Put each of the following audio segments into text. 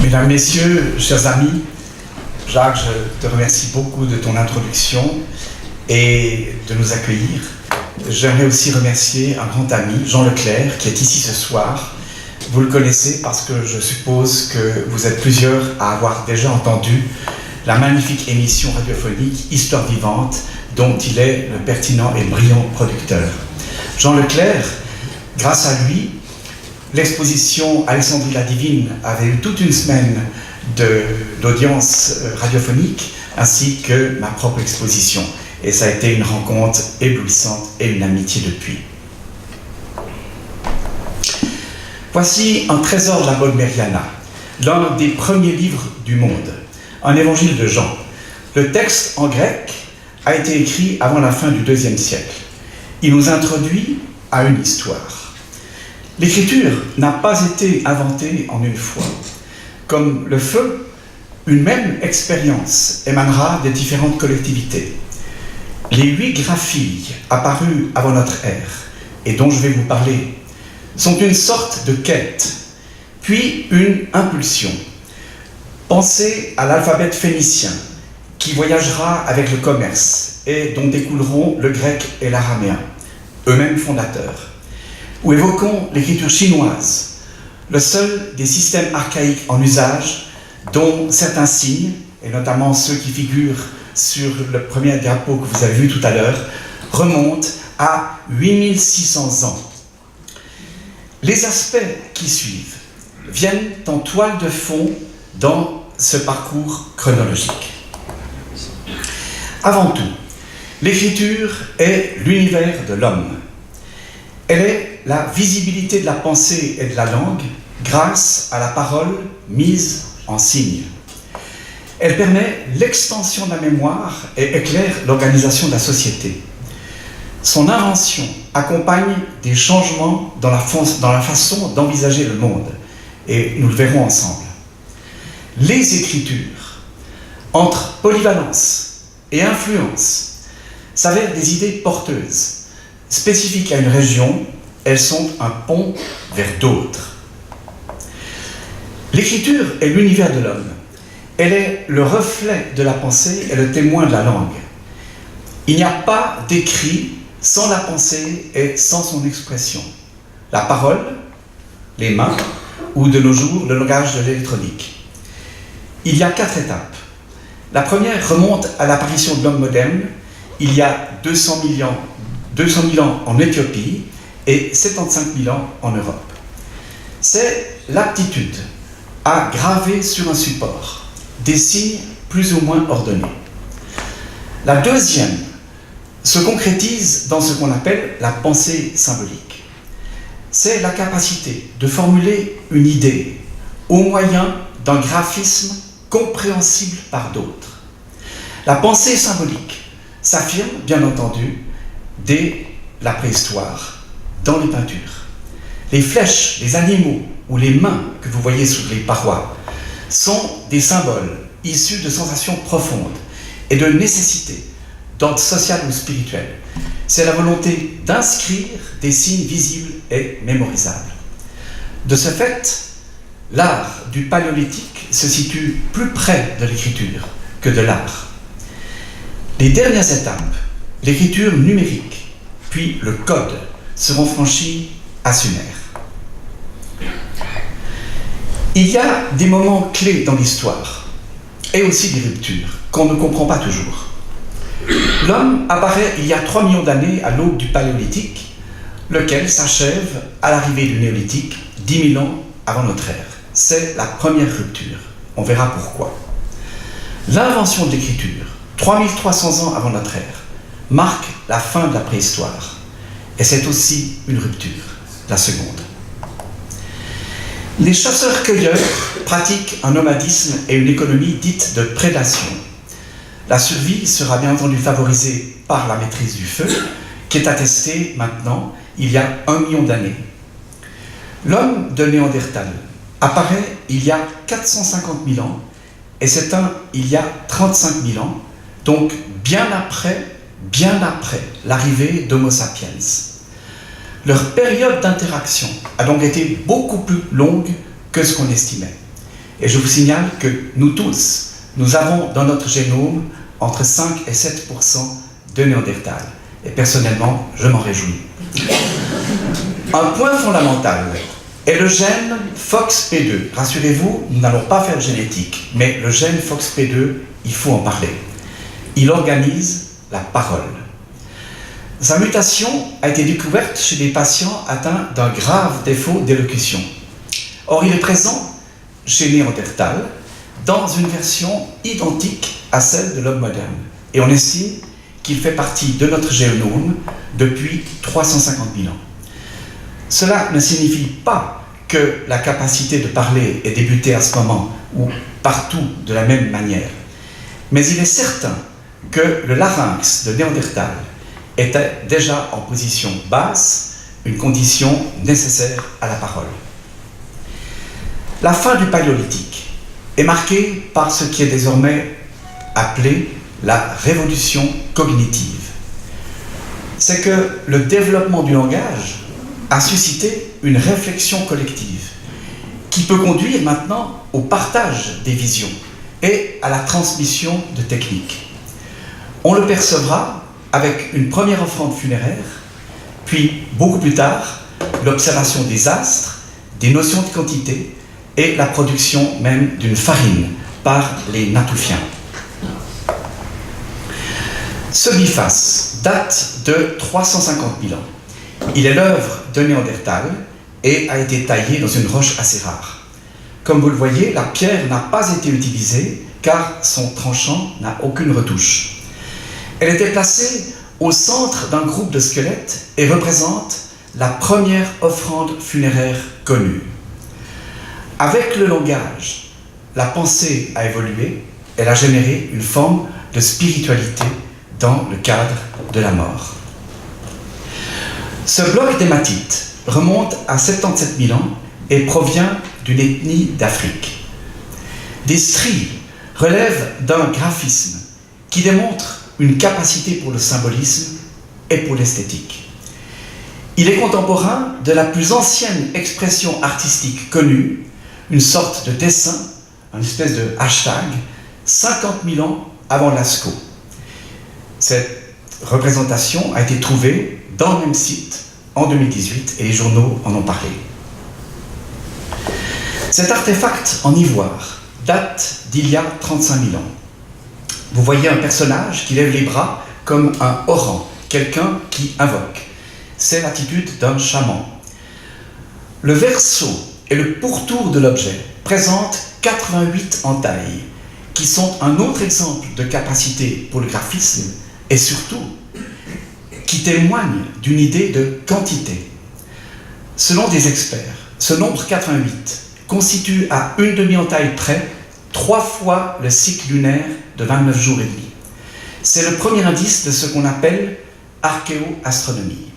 Mesdames, Messieurs, chers amis, Jacques, je te remercie beaucoup de ton introduction et de nous accueillir. J'aimerais aussi remercier un grand ami, Jean Leclerc, qui est ici ce soir. Vous le connaissez parce que je suppose que vous êtes plusieurs à avoir déjà entendu la magnifique émission radiophonique Histoire vivante, dont il est le pertinent et brillant producteur. Jean Leclerc, grâce à lui, l'exposition Alexandrie la Divine avait eu toute une semaine d'audience radiophonique, ainsi que ma propre exposition. Et ça a été une rencontre éblouissante et une amitié depuis. Voici un trésor de la Bodmeriana, l'un des premiers livres du monde, un évangile de Jean. Le texte en grec a été écrit avant la fin du IIe siècle. Il nous introduit à une histoire. L'écriture n'a pas été inventée en une fois. Comme le feu, une même expérience émanera des différentes collectivités. Les 8 graphies apparues avant notre ère, et dont je vais vous parler, sont une sorte de quête, puis une impulsion. Pensez à l'alphabet phénicien, qui voyagera avec le commerce, et dont découleront le grec et l'araméen, eux-mêmes fondateurs. Ou évoquons l'écriture chinoise, le seul des systèmes archaïques en usage, dont certains signes, et notamment ceux qui figurent sur le premier diapo que vous avez vu tout à l'heure, remontent à 8600 ans. Les aspects qui suivent viennent en toile de fond dans ce parcours chronologique. Avant tout, l'écriture est l'univers de l'homme. Elle est la visibilité de la pensée et de la langue grâce à la parole mise en signe. Elle permet l'extension de la mémoire et éclaire l'organisation de la société. Son invention accompagne des changements dans la façon d'envisager le monde, et nous le verrons ensemble. Les écritures, entre polyvalence et influence, s'avèrent des idées porteuses. Spécifiques à une région, elles sont un pont vers d'autres. L'écriture est l'univers de l'homme. Elle est le reflet de la pensée et le témoin de la langue. Il n'y a pas d'écrit sans la pensée et sans son expression. La parole, les mains, ou de nos jours, le langage de l'électronique. Il y a 4 étapes. La première remonte à l'apparition de l'homme moderne, il y a 200 000 ans en Éthiopie et 75 000 ans en Europe. C'est l'aptitude à graver sur un support des signes plus ou moins ordonnés. La deuxième se concrétise dans ce qu'on appelle la pensée symbolique. C'est la capacité de formuler une idée au moyen d'un graphisme compréhensible par d'autres. La pensée symbolique s'affirme, bien entendu, dès la préhistoire, dans les peintures. Les flèches, les animaux ou les mains que vous voyez sur les parois sont des symboles issus de sensations profondes et de nécessités d'ordre social ou spirituel. C'est la volonté d'inscrire des signes visibles et mémorisables. De ce fait, l'art du paléolithique se situe plus près de l'écriture que de l'art. Les dernières étapes, l'écriture numérique, puis le code, seront franchis à Sumer. Il y a des moments clés dans l'histoire, et aussi des ruptures, qu'on ne comprend pas toujours. L'homme apparaît il y a 3 millions d'années à l'aube du Paléolithique, lequel s'achève à l'arrivée du Néolithique, 10 000 ans avant notre ère. C'est la première rupture. On verra pourquoi. L'invention de l'écriture, 3300 ans avant notre ère, marque la fin de la préhistoire. Et c'est aussi une rupture, la seconde. Les chasseurs-cueilleurs pratiquent un nomadisme et une économie dite de prédation. La survie sera bien entendu favorisée par la maîtrise du feu, qui est attestée maintenant il y a 1 million d'années. L'homme de Néandertal apparaît il y a 450 000 ans et s'éteint il y a 35 000 ans, donc bien après l'arrivée d'Homo sapiens. Leur période d'interaction a donc été beaucoup plus longue que ce qu'on estimait. Et je vous signale que nous tous, nous avons dans notre génome entre 5 et 7% de Néandertal. Et personnellement, je m'en réjouis. Un point fondamental est le gène FOXP2. Rassurez-vous, nous n'allons pas faire de génétique, mais le gène FOXP2, il faut en parler. Il organise la parole. Sa mutation a été découverte chez des patients atteints d'un grave défaut d'élocution. Or, il est présent chez Néandertal dans une version identique à celle de l'homme moderne. Et on estime qu'il fait partie de notre génome depuis 350 000 ans. Cela ne signifie pas que la capacité de parler est débutée à ce moment ou partout de la même manière. Mais il est certain que le larynx de Néandertal était déjà en position basse, une condition nécessaire à la parole. La fin du Paléolithique est marquée par ce qui est désormais appelé la révolution cognitive. C'est que le développement du langage a suscité une réflexion collective qui peut conduire maintenant au partage des visions et à la transmission de techniques. On le percevra avec une première offrande funéraire, puis beaucoup plus tard, l'observation des astres, des notions de quantité et la production même d'une farine par les Natoufiens. Ce biface date de 350 000 ans. Il est l'œuvre de Néandertal et a été taillé dans une roche assez rare. Comme vous le voyez, la pierre n'a pas été utilisée car son tranchant n'a aucune retouche. Elle était placée au centre d'un groupe de squelettes et représente la première offrande funéraire connue. Avec le langage, la pensée a évolué, elle a généré une forme de spiritualité dans le cadre de la mort. Ce bloc d'hématite remonte à 77 000 ans et provient d'une ethnie d'Afrique. Des stries relèvent d'un graphisme qui démontre une capacité pour le symbolisme et pour l'esthétique. Il est contemporain de la plus ancienne expression artistique connue, une sorte de dessin, une espèce de hashtag, 50 000 ans avant Lascaux. Cette représentation a été trouvée dans le même site en 2018 et les journaux en ont parlé. Cet artefact en ivoire date d'il y a 35 000 ans. Vous voyez un personnage qui lève les bras comme un orang, quelqu'un qui invoque. C'est l'attitude d'un chaman. Le verso et le pourtour de l'objet présentent 88 entailles, qui sont un autre exemple de capacité pour le graphisme et surtout qui témoignent d'une idée de quantité. Selon des experts, ce nombre 88 constitue à une demi-entaille près 3 fois le cycle lunaire de 29 jours et demi. C'est le premier indice de ce qu'on appelle archéoastronomie.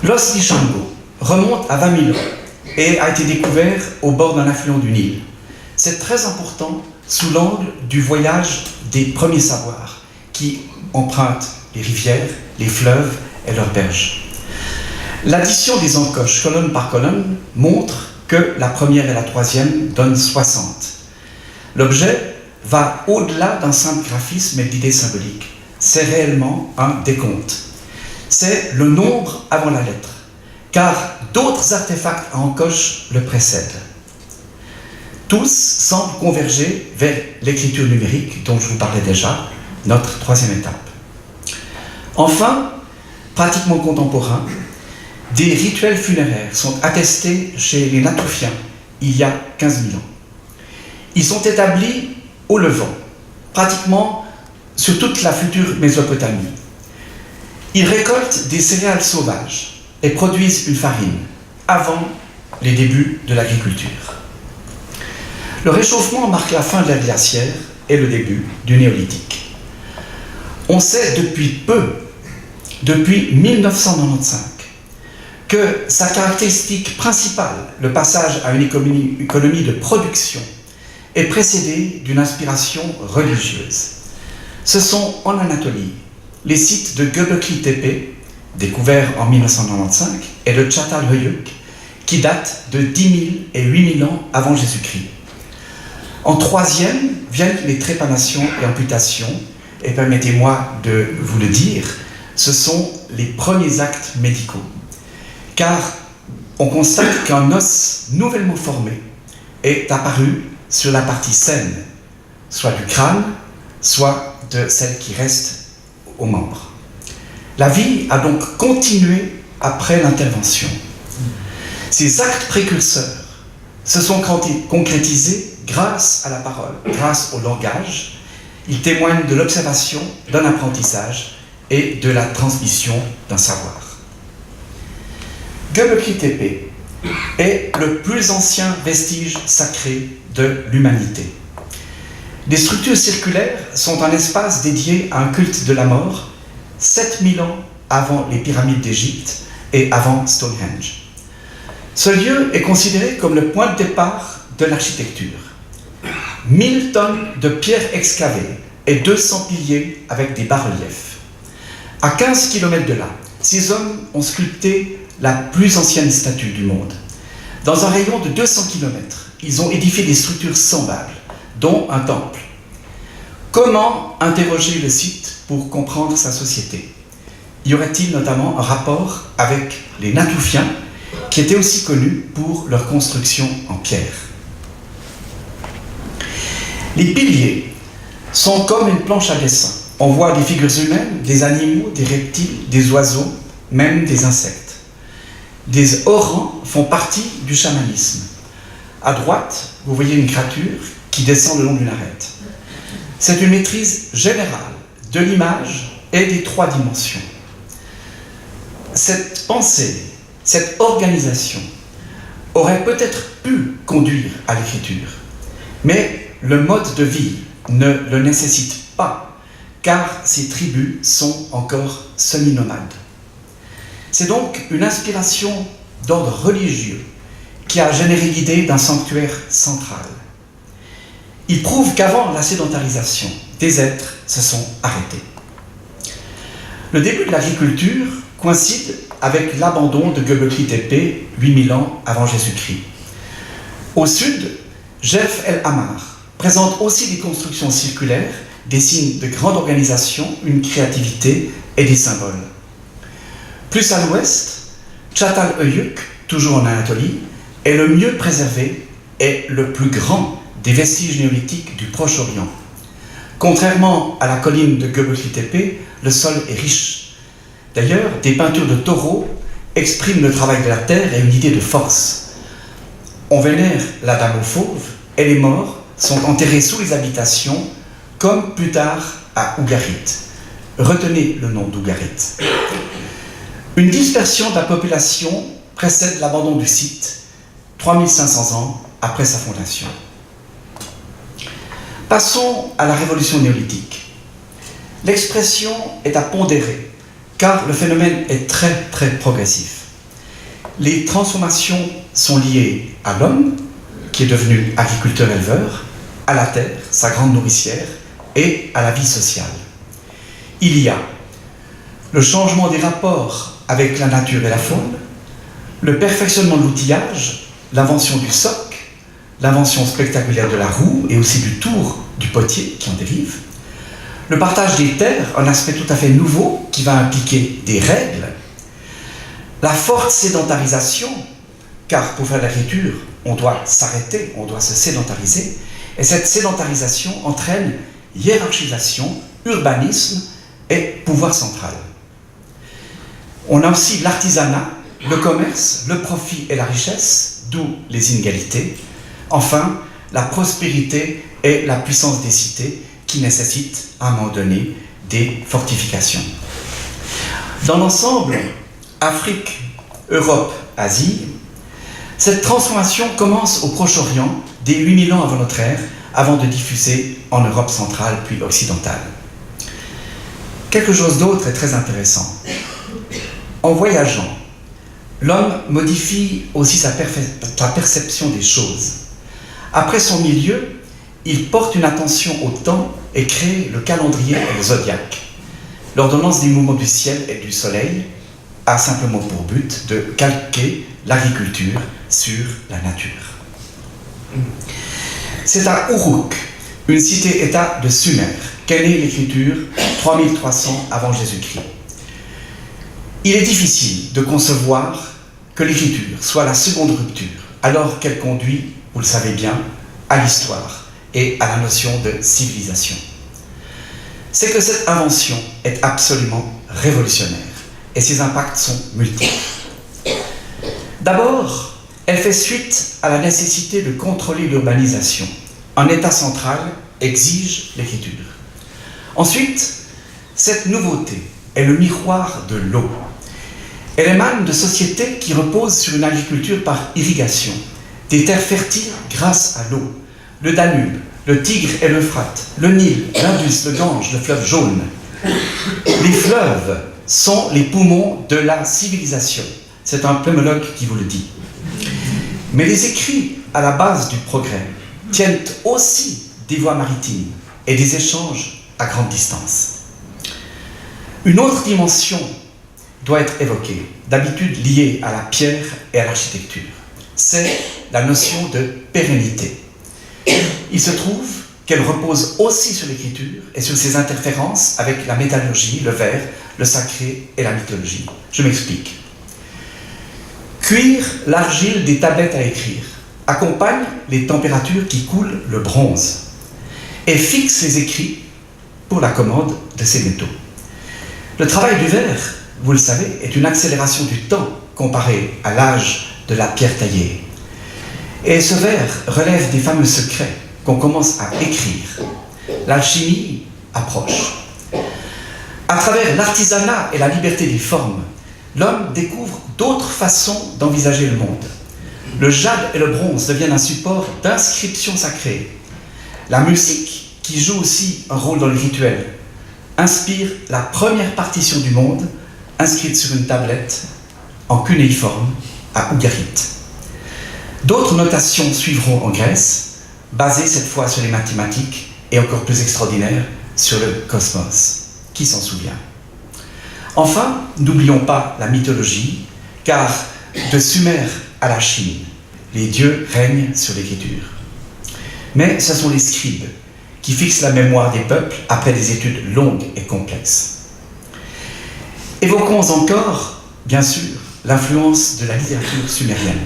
L'os d'Ishango remonte à 20 000 ans et a été découvert au bord d'un affluent du Nil. C'est très important sous l'angle du voyage des premiers savoirs qui empruntent les rivières, les fleuves et leurs berges. L'addition des encoches colonne par colonne montre que la première et la troisième donnent 60. L'objet va au-delà d'un simple graphisme et d'idées symboliques. C'est réellement un décompte. C'est le nombre avant la lettre, car d'autres artefacts à encoche le précèdent. Tous semblent converger vers l'écriture numérique dont je vous parlais déjà, notre troisième étape. Enfin, pratiquement contemporains, des rituels funéraires sont attestés chez les Natoufiens il y a 15 000 ans. Ils sont établis au Levant, pratiquement sur toute la future Mésopotamie. Ils récoltent des céréales sauvages et produisent une farine avant les débuts de l'agriculture. Le réchauffement marque la fin de l'ère glaciaire et le début du néolithique. On sait depuis 1995, que sa caractéristique principale, le passage à une économie de production, est précédée d'une inspiration religieuse. Ce sont en Anatolie les sites de Göbekli Tepe, découverts en 1995, et de Çatalhöyük, qui date de 10 000 et 8 000 ans avant Jésus-Christ. En troisième viennent les trépanations et amputations, et permettez-moi de vous le dire, ce sont les premiers actes médicaux. Car on constate qu'un os nouvellement formé est apparu sur la partie saine, soit du crâne, soit de celle qui reste aux membres. La vie a donc continué après l'intervention. Ces actes précurseurs se sont concrétisés grâce à la parole, grâce au langage. Ils témoignent de l'observation, d'un apprentissage et de la transmission d'un savoir. Göbekli Tepe est le plus ancien vestige sacré de l'humanité. Les structures circulaires sont un espace dédié à un culte de la mort 7000 ans avant les pyramides d'Égypte et avant Stonehenge. Ce lieu est considéré comme le point de départ de l'architecture. 1000 tonnes de pierres excavées et 200 piliers avec des bas-reliefs. À 15 km de là, ces hommes ont sculpté la plus ancienne statue du monde. Dans un rayon de 200 km, ils ont édifié des structures semblables, dont un temple. Comment interroger le site pour comprendre sa société? Y aurait-il notamment un rapport avec les Natoufiens, qui étaient aussi connus pour leur construction en pierre? Les piliers sont comme une planche à dessin. On voit des figures humaines, des animaux, des reptiles, des oiseaux, même des insectes. Des orans font partie du chamanisme. À droite, vous voyez une créature qui descend le long d'une arête. C'est une maîtrise générale de l'image et des trois dimensions. Cette pensée, cette organisation aurait peut-être pu conduire à l'écriture, mais le mode de vie ne le nécessite pas, car ces tribus sont encore semi-nomades. C'est donc une inspiration d'ordre religieux qui a généré l'idée d'un sanctuaire central. Il prouve qu'avant la sédentarisation, des êtres se sont arrêtés. Le début de l'agriculture coïncide avec l'abandon de Göbekli Tepe 8000 ans avant Jésus-Christ. Au sud, Jerf El Ammar présente aussi des constructions circulaires, des signes de grande organisation, une créativité et des symboles. Plus à l'ouest, Çatalhöyük, toujours en Anatolie, est le mieux préservé et le plus grand des vestiges néolithiques du Proche-Orient. Contrairement à la colline de Göbekli Tepe, le sol est riche. D'ailleurs, des peintures de taureaux expriment le travail de la terre et une idée de force. On vénère la dame aux fauves et les morts sont enterrés sous les habitations, comme plus tard à Ugarit. Retenez le nom d'Ugarit. Une dispersion de la population précède l'abandon du site, 3500 ans après sa fondation. Passons à la révolution néolithique. L'expression est à pondérer, car le phénomène est très progressif. Les transformations sont liées à l'homme, qui est devenu agriculteur-éleveur, à la terre, sa grande nourricière, et à la vie sociale. Il y a le changement des rapports avec la nature et la faune, le perfectionnement de l'outillage, l'invention du soc, l'invention spectaculaire de la roue et aussi du tour du potier qui en dérive, le partage des terres, un aspect tout à fait nouveau qui va impliquer des règles, la forte sédentarisation, car pour faire l'écriture, on doit s'arrêter, on doit se sédentariser, et cette sédentarisation entraîne hiérarchisation, urbanisme et pouvoir central. On a aussi l'artisanat, le commerce, le profit et la richesse, d'où les inégalités. Enfin, la prospérité et la puissance des cités qui nécessitent, à un moment donné, des fortifications. Dans l'ensemble, Afrique, Europe, Asie, cette transformation commence au Proche-Orient dès 8000 ans avant notre ère, avant de diffuser en Europe centrale puis occidentale. Quelque chose d'autre est très intéressant. En voyageant, l'homme modifie aussi sa perception des choses. Après son milieu, il porte une attention au temps et crée le calendrier et le zodiaque. L'ordonnance des mouvements du ciel et du soleil a simplement pour but de calquer l'agriculture sur la nature. C'est à Uruk, une cité-État de Sumer, qu'est née l'écriture 3300 avant Jésus-Christ. Il est difficile de concevoir que l'écriture soit la seconde rupture, alors qu'elle conduit, vous le savez bien, à l'histoire et à la notion de civilisation. C'est que cette invention est absolument révolutionnaire et ses impacts sont multiples. D'abord, elle fait suite à la nécessité de contrôler l'urbanisation. Un État central exige l'écriture. Ensuite, cette nouveauté est le miroir de l'eau. Elle émane de sociétés qui reposent sur une agriculture par irrigation, des terres fertiles grâce à l'eau. Le Danube, le Tigre et l'Euphrate, le Nil, l'Indus, le Gange, le fleuve jaune. Les fleuves sont les poumons de la civilisation. C'est un pneumologue qui vous le dit. Mais les écrits à la base du progrès tiennent aussi des voies maritimes et des échanges à grande distance. Une autre dimension doit être évoquée, d'habitude liée à la pierre et à l'architecture. C'est la notion de pérennité. Il se trouve qu'elle repose aussi sur l'écriture et sur ses interférences avec la métallurgie, le verre, le sacré et la mythologie. Je m'explique. Cuire l'argile des tablettes à écrire accompagne les températures qui coulent le bronze et fixe les écrits pour la commande de ces métaux. Le travail du verre, vous le savez, est une accélération du temps comparé à l'âge de la pierre taillée. Et ce verre relève des fameux secrets qu'on commence à écrire. L'alchimie approche. À travers l'artisanat et la liberté des formes, l'homme découvre d'autres façons d'envisager le monde. Le jade et le bronze deviennent un support d'inscription sacrée. La musique, qui joue aussi un rôle dans les rituels, inspire la première partition du monde, inscrite sur une tablette, en cunéiforme, à Ougarit. D'autres notations suivront en Grèce, basées cette fois sur les mathématiques et encore plus extraordinaires, sur le cosmos. Qui s'en souvient? Enfin, n'oublions pas la mythologie, car de Sumer à la Chine, les dieux règnent sur l'écriture. Mais ce sont les scribes qui fixent la mémoire des peuples après des études longues et complexes. Évoquons encore, bien sûr, l'influence de la littérature sumérienne.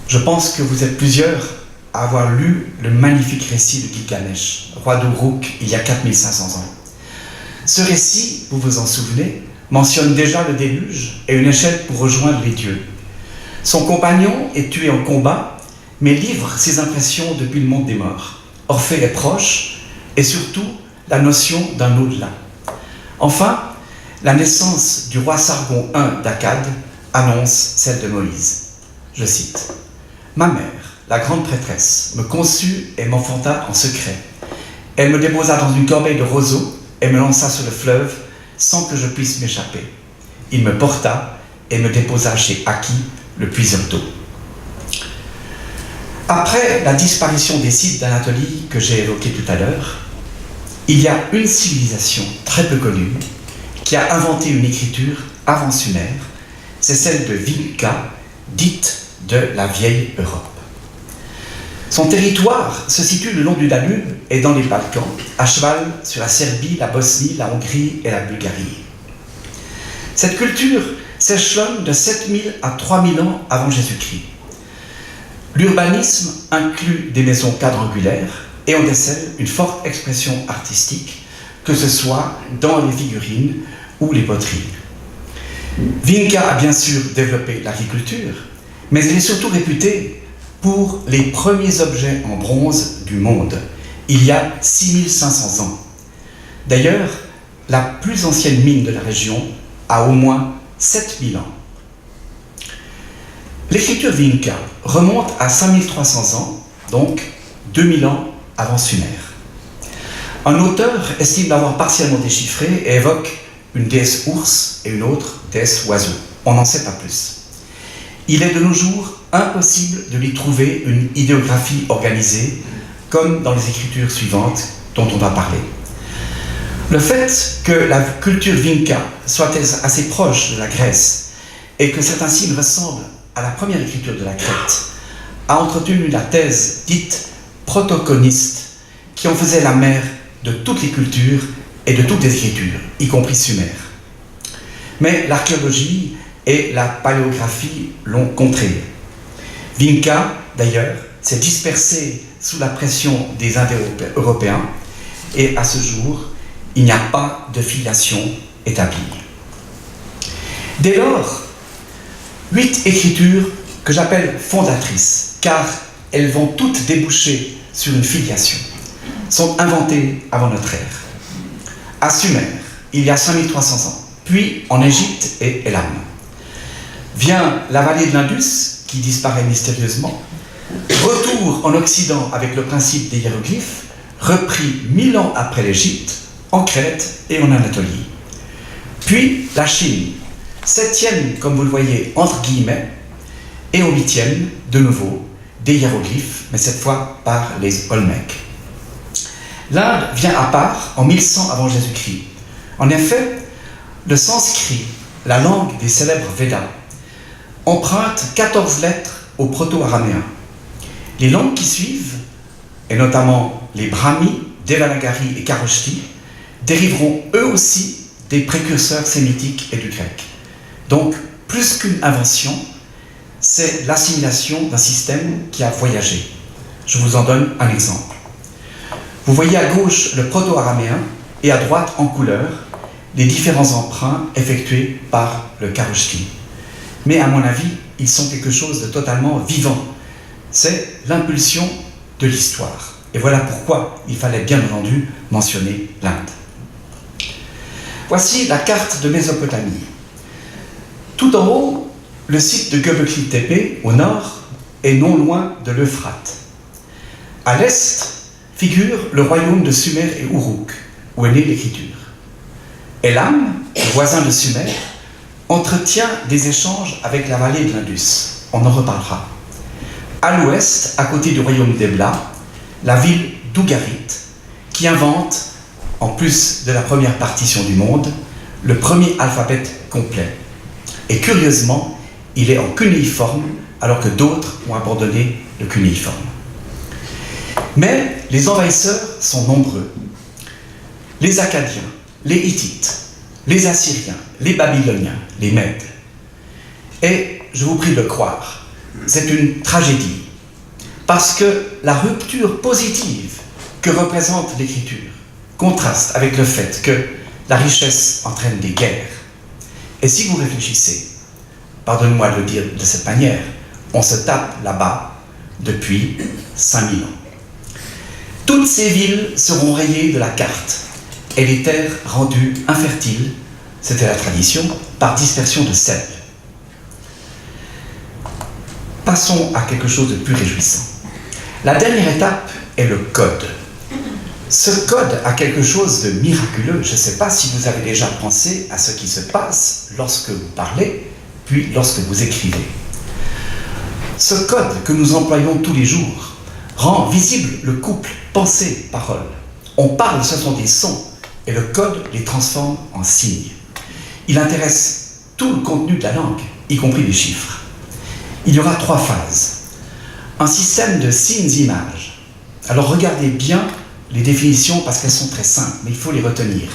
Je pense que vous êtes plusieurs à avoir lu le magnifique récit de Gilgamesh, roi d'Uruk, il y a 4500 ans. Ce récit, vous vous en souvenez, mentionne déjà le déluge et une échelle pour rejoindre les dieux. Son compagnon est tué en combat, mais livre ses impressions depuis le monde des morts. Orphée est proche, et surtout la notion d'un au-delà. Enfin, la naissance du roi Sargon I d'Akkad annonce celle de Moïse. Je cite. « Ma mère, la grande prêtresse, me conçut et m'enfanta en secret. Elle me déposa dans une corbeille de roseaux et me lança sur le fleuve sans que je puisse m'échapper. Il me porta et me déposa chez Aki, le puiseur d'eau. » Après la disparition des sites d'Anatolie que j'ai évoqués tout à l'heure, il y a une civilisation très peu connue qui a inventé une écriture avant Sumer, c'est celle de Vinca, dite de la vieille Europe. Son territoire se situe le long du Danube et dans les Balkans, à cheval sur la Serbie, la Bosnie, la Hongrie et la Bulgarie. Cette culture s'échelonne de 7000 à 3000 ans avant Jésus-Christ. L'urbanisme inclut des maisons quadrangulaires et on décèle une forte expression artistique, que ce soit dans les figurines ou les poteries. Vinca a bien sûr développé l'agriculture, mais elle est surtout réputée pour les premiers objets en bronze du monde, il y a 6500 ans. D'ailleurs, la plus ancienne mine de la région a au moins 7000 ans. L'écriture Vinca remonte à 5300 ans, donc 2000 ans avant Sumer. Un auteur estime l'avoir partiellement déchiffré et évoque une déesse ours et une autre déesse oiseau. On n'en sait pas plus. Il est de nos jours impossible de lui trouver une idéographie organisée, comme dans les écritures suivantes dont on va parler. Le fait que la culture Vinca soit assez proche de la Grèce et que certains signes ressemblent à la première écriture de la Crète, a entretenu la thèse dite protoconiste, qui en faisait la mère de toutes les cultures et de toutes les écritures, y compris Sumer. Mais l'archéologie et la paléographie l'ont contré. Vinca, d'ailleurs, s'est dispersé sous la pression des Indo-Européens et à ce jour, il n'y a pas de filiation établie. Dès lors, 8 écritures que j'appelle fondatrices, car elles vont toutes déboucher sur une filiation, sont inventées avant notre ère. À Sumer, il y a 5300 ans, puis en Égypte et Elam. Vient la vallée de l'Indus, qui disparaît mystérieusement, retour en Occident avec le principe des hiéroglyphes, repris 1000 ans après l'Égypte, en Crète et en Anatolie. Puis la Chine, 7e, comme vous le voyez, entre guillemets, et au 8e, de nouveau, des hiéroglyphes, mais cette fois par les Olmèques. L'Inde vient à part en 1100 avant Jésus-Christ. En effet, le sanskrit, la langue des célèbres Védas, emprunte 14 lettres au proto-araméen. Les langues qui suivent, et notamment les Brahmi, Devanagari et Kharoshthi, dériveront eux aussi des précurseurs sémitiques et du grec. Donc, plus qu'une invention, c'est l'assimilation d'un système qui a voyagé. Je vous en donne un exemple. Vous voyez à gauche le proto-araméen et à droite, en couleur, les différents emprunts effectués par le Kharoshthi. Mais à mon avis, ils sont quelque chose de totalement vivant. C'est l'impulsion de l'histoire. Et voilà pourquoi il fallait bien entendu mentionner l'Inde. Voici la carte de Mésopotamie. Tout en haut, le site de Göbekli Tepe, au nord, est non loin de l'Euphrate. À l'est figure le royaume de Sumer et Uruk, où est née l'écriture. Elam, voisin de Sumer, entretient des échanges avec la vallée de l'Indus. On en reparlera. À l'ouest, à côté du royaume d'Ebla, la ville d'Ougarit, qui invente, en plus de la première partition du monde, le premier alphabet complet. Et curieusement, il est en cunéiforme, alors que d'autres ont abandonné le cunéiforme. Mais les envahisseurs sont nombreux. Les Akkadiens, les Hittites, les Assyriens, les Babyloniens, les Mèdes. Et je vous prie de le croire, c'est une tragédie, parce que la rupture positive que représente l'écriture contraste avec le fait que la richesse entraîne des guerres. Et si vous réfléchissez, pardonnez-moi de le dire de cette manière, on se tape là-bas depuis 5000 ans. Toutes ces villes seront rayées de la carte et les terres rendues infertiles, c'était la tradition, par dispersion de sel. Passons à quelque chose de plus réjouissant. La dernière étape est le code. Ce code a quelque chose de miraculeux. Je ne sais pas si vous avez déjà pensé à ce qui se passe lorsque vous parlez, puis lorsque vous écrivez. Ce code que nous employons tous les jours rend visible le couple pensée-parole. On parle, ce sont des sons, et le code les transforme en signes. Il intéresse tout le contenu de la langue, y compris les chiffres. Il y aura 3 phases. Un système de signes-images. Alors regardez bien les définitions parce qu'elles sont très simples, mais il faut les retenir.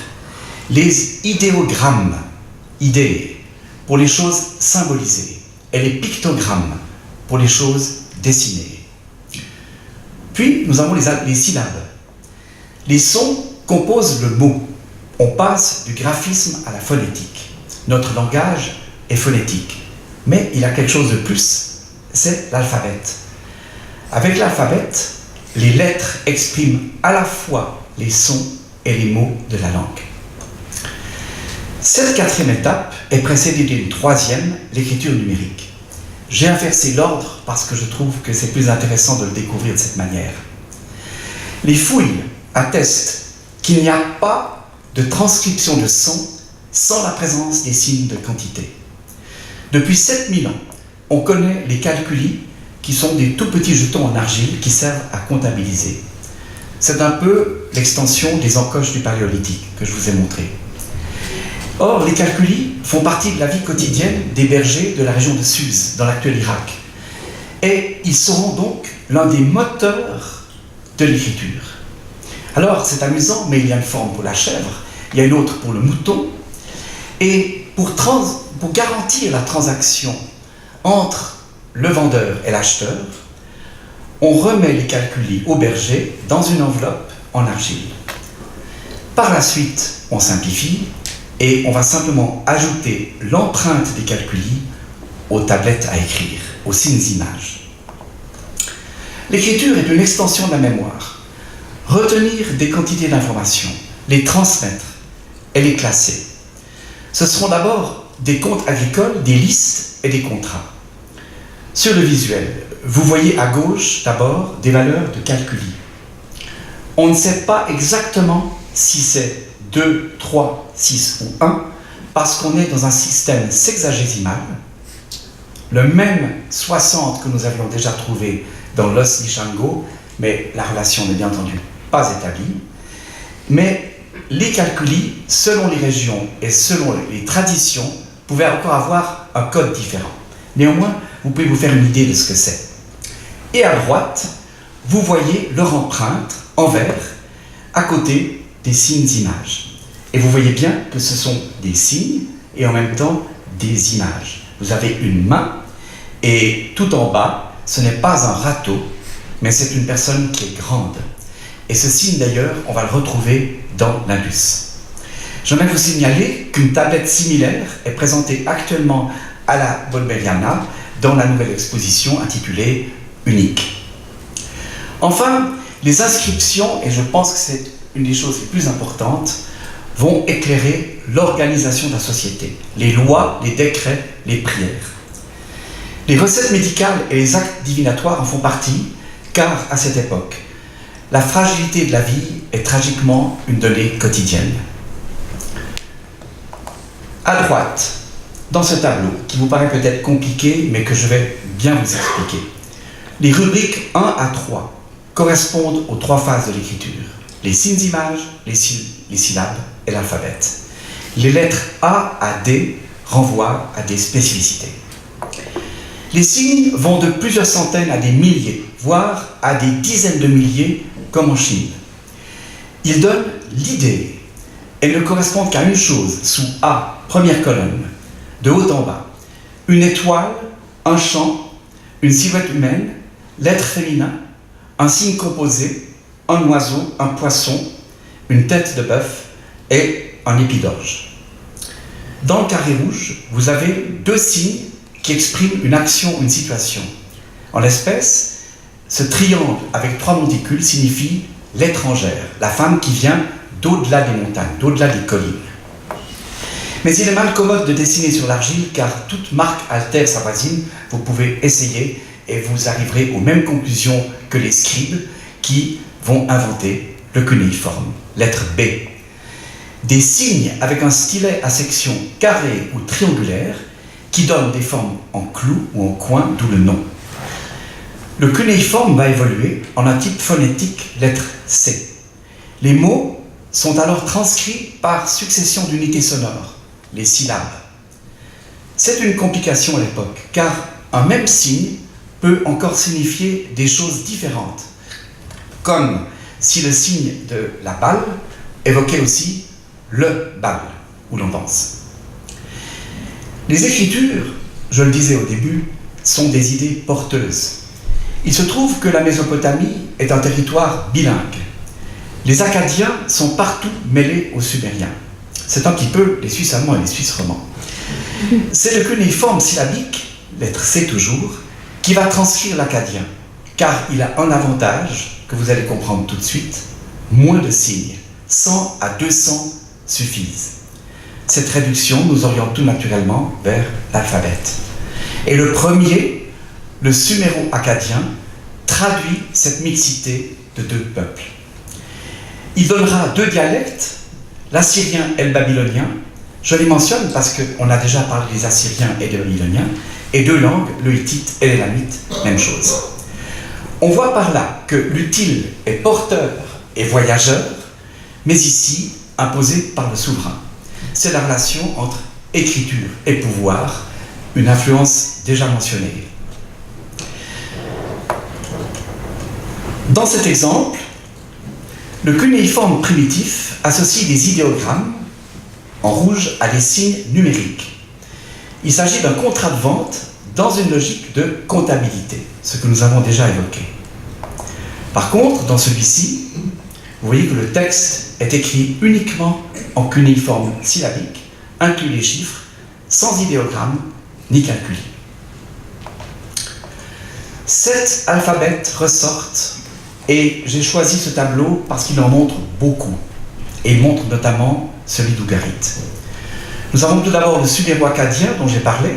Les idéogrammes, idées, pour les choses symbolisées, et les pictogrammes, pour les choses dessinées. Puis, nous avons les syllabes. Les sons composent le mot. On passe du graphisme à la phonétique. Notre langage est phonétique, mais il a quelque chose de plus, c'est l'alphabet. Avec l'alphabet, les lettres expriment à la fois les sons et les mots de la langue. Cette 4e étape est précédée d'une 3e, l'écriture numérique. J'ai inversé l'ordre parce que je trouve que c'est plus intéressant de le découvrir de cette manière. Les fouilles attestent qu'il n'y a pas de transcription de son sans la présence des signes de quantité. Depuis 7000 ans, on connaît les calculi qui sont des tout petits jetons en argile qui servent à comptabiliser. C'est un peu l'extension des encoches du paléolithique que je vous ai montré. Or, les calculis font partie de la vie quotidienne des bergers de la région de Suse, dans l'actuel Irak. Et ils seront donc l'un des moteurs de l'écriture. Alors, c'est amusant, mais il y a une forme pour la chèvre, il y a une autre pour le mouton, et pour garantir la transaction entre le vendeur et l'acheteur, on remet les calculis au berger dans une enveloppe en argile. Par la suite, on simplifie et on va simplement ajouter l'empreinte des calculis aux tablettes à écrire, aux signes images. L'écriture est une extension de la mémoire. Retenir des quantités d'informations, les transmettre et les classer. Ce seront d'abord des comptes agricoles, des listes et des contrats. Sur le visuel, vous voyez à gauche d'abord des valeurs de calculis. On ne sait pas exactement si c'est 2, 3, 6 ou 1 parce qu'on est dans un système sexagésimal, le même 60 que nous avions déjà trouvé dans l'os d'Ishango, mais la relation n'est bien entendu pas établie. Mais les calculis, selon les régions et selon les traditions, pouvaient encore avoir un code différent. Néanmoins, vous pouvez vous faire une idée de ce que c'est. Et à droite, vous voyez leur empreinte en vert à côté des signes images. Et vous voyez bien que ce sont des signes et en même temps des images. Vous avez une main et tout en bas, ce n'est pas un râteau, mais c'est une personne qui est grande. Et ce signe d'ailleurs, on va le retrouver dans l'Indus. J'aimerais vous signaler qu'une tablette similaire est présentée actuellement à la Bolmeriana dans la nouvelle exposition intitulée « Unique ». Enfin, les inscriptions, et je pense que c'est une des choses les plus importantes, vont éclairer l'organisation de la société, les lois, les décrets, les prières. Les recettes médicales et les actes divinatoires en font partie, car à cette époque, la fragilité de la vie est tragiquement une donnée quotidienne. À droite, dans ce tableau, qui vous paraît peut-être compliqué, mais que je vais bien vous expliquer, les rubriques 1 à 3 correspondent aux 3 phases de l'écriture. Les signes images, les syllabes et l'alphabet. Les lettres A à D renvoient à des spécificités. Les signes vont de plusieurs centaines à des milliers, voire à des dizaines de milliers, comme en Chine. Ils donnent l'idée. Elles ne correspondent qu'à une chose, sous A, première colonne, de haut en bas. Une étoile, un champ, une silhouette humaine, l'être féminin, un signe composé, un oiseau, un poisson, une tête de bœuf et un épi d'orge. Dans le carré rouge, vous avez 2 signes qui expriment une action, une situation. En l'espèce, ce triangle avec 3 monticules signifie l'étrangère, la femme qui vient d'au-delà des montagnes, d'au-delà des collines. Mais il est mal commode de dessiner sur l'argile car toute marque altère sa voisine. Vous pouvez essayer et vous arriverez aux mêmes conclusions que les scribes qui vont inventer le cunéiforme, lettre B. Des signes avec un stylet à section carrée ou triangulaire qui donnent des formes en clous ou en coins, d'où le nom. Le cunéiforme va évoluer en un type phonétique, lettre C. Les mots sont alors transcrits par succession d'unités sonores, les syllabes. C'est une complication à l'époque, car un même signe peut encore signifier des choses différentes, comme si le signe de la balle évoquait aussi le bal, où l'on danse. Les écritures, je le disais au début, sont des idées porteuses. Il se trouve que la Mésopotamie est un territoire bilingue. Les Akkadiens sont partout mêlés aux Sumériens. C'est un petit peu les Suisses allemands et les Suisses romans. C'est le cunéiforme syllabique, lettre C toujours, qui va transcrire l'akkadien, car il a un avantage que vous allez comprendre tout de suite, moins de signes, 100 à 200 suffisent. Cette réduction nous oriente tout naturellement vers l'alphabet. Et le premier, le suméro-akkadien, traduit cette mixité de 2 peuples. Il donnera 2 dialectes, l'assyrien et le babylonien. Je les mentionne parce qu'on a déjà parlé des Assyriens et des Babyloniens, et 2 langues, le hittite et l'élamite, même chose. On voit par là que l'utile est porteur et voyageur, mais ici imposé par le souverain. c'est la relation entre écriture et pouvoir, une influence déjà mentionnée. Dans cet exemple, le cunéiforme primitif associe des idéogrammes en rouge à des signes numériques. Il s'agit d'un contrat de vente dans une logique de comptabilité, ce que nous avons déjà évoqué. Par contre, dans celui-ci, vous voyez que le texte est écrit uniquement en cunéiforme syllabique, inclut les chiffres, sans idéogramme ni calcul. 7 alphabets ressortent et j'ai choisi ce tableau parce qu'il en montre beaucoup et il montre notamment celui d'Ougarit. Nous avons tout d'abord le sudéro-akkadien dont j'ai parlé,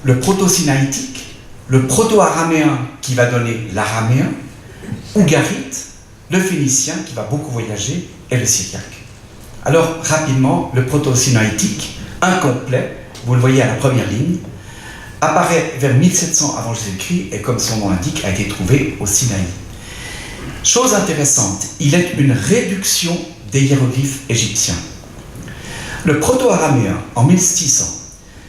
le proto-sinaïtique, le proto-araméen qui va donner l'araméen, Ougarit, le phénicien qui va beaucoup voyager et le syriaque. Alors rapidement, le proto-sinaïtique, incomplet, vous le voyez à la première ligne, apparaît vers 1700 avant Jésus-Christ et comme son nom l'indique, a été trouvé au Sinaï. Chose intéressante, il est une réduction des hiéroglyphes égyptiens. Le proto-araméen, en 1600,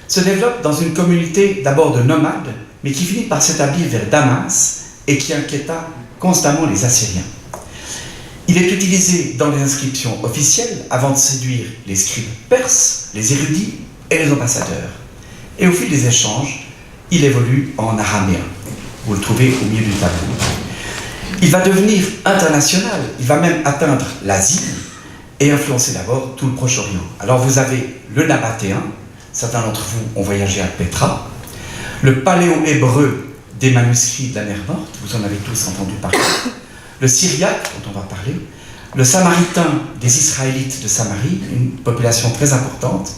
se développe dans une communauté d'abord de nomades, mais qui finit par s'établir vers Damas et qui inquiéta constamment les Assyriens. Il est utilisé dans les inscriptions officielles avant de séduire les scribes perses, les érudits et les ambassadeurs. Et au fil des échanges, il évolue en araméen. Vous le trouvez au milieu du tableau. Il va devenir international, il va même atteindre l'Asie et influencer d'abord tout le Proche-Orient. Alors vous avez le nabatéen, certains d'entre vous ont voyagé à Petra, le paléo-hébreu des manuscrits de la mer Morte, vous en avez tous entendu parler, le syriaque, dont on va parler, le samaritain des Israélites de Samarie, une population très importante,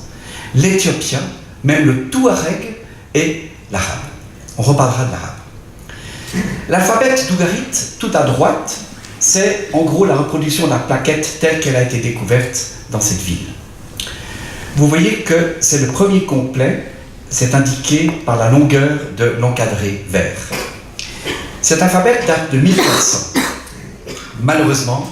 l'éthiopien, même le touareg et l'arabe. On reparlera de l'arabe. L'alphabet d'Ougarit, tout à droite, c'est en gros la reproduction de la plaquette telle qu'elle a été découverte dans cette ville. Vous voyez que c'est le premier complet, c'est indiqué par la longueur de l'encadré vert. Cet alphabet date de 1400. Malheureusement,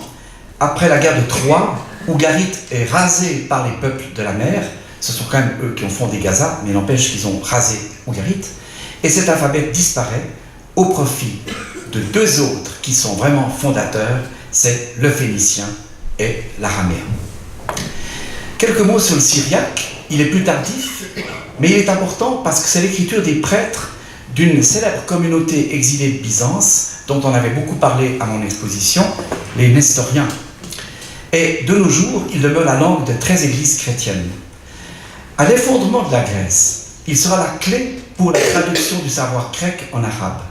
après la guerre de Troie, Ougarit est rasé par les peuples de la mer. Ce sont quand même eux qui ont fondé Gaza, mais n'empêche qu'ils ont rasé Ougarit. Et cet alphabet disparaît au profit de deux autres qui sont vraiment fondateurs, c'est le phénicien et l'araméen. Quelques mots sur le syriaque, il est plus tardif, mais il est important parce que c'est l'écriture des prêtres d'une célèbre communauté exilée de Byzance, dont on avait beaucoup parlé à mon exposition, les Nestoriens. Et de nos jours, il demeure la langue de 13 églises chrétiennes. À l'effondrement de la Grèce, il sera la clé pour la traduction du savoir grec en arabe.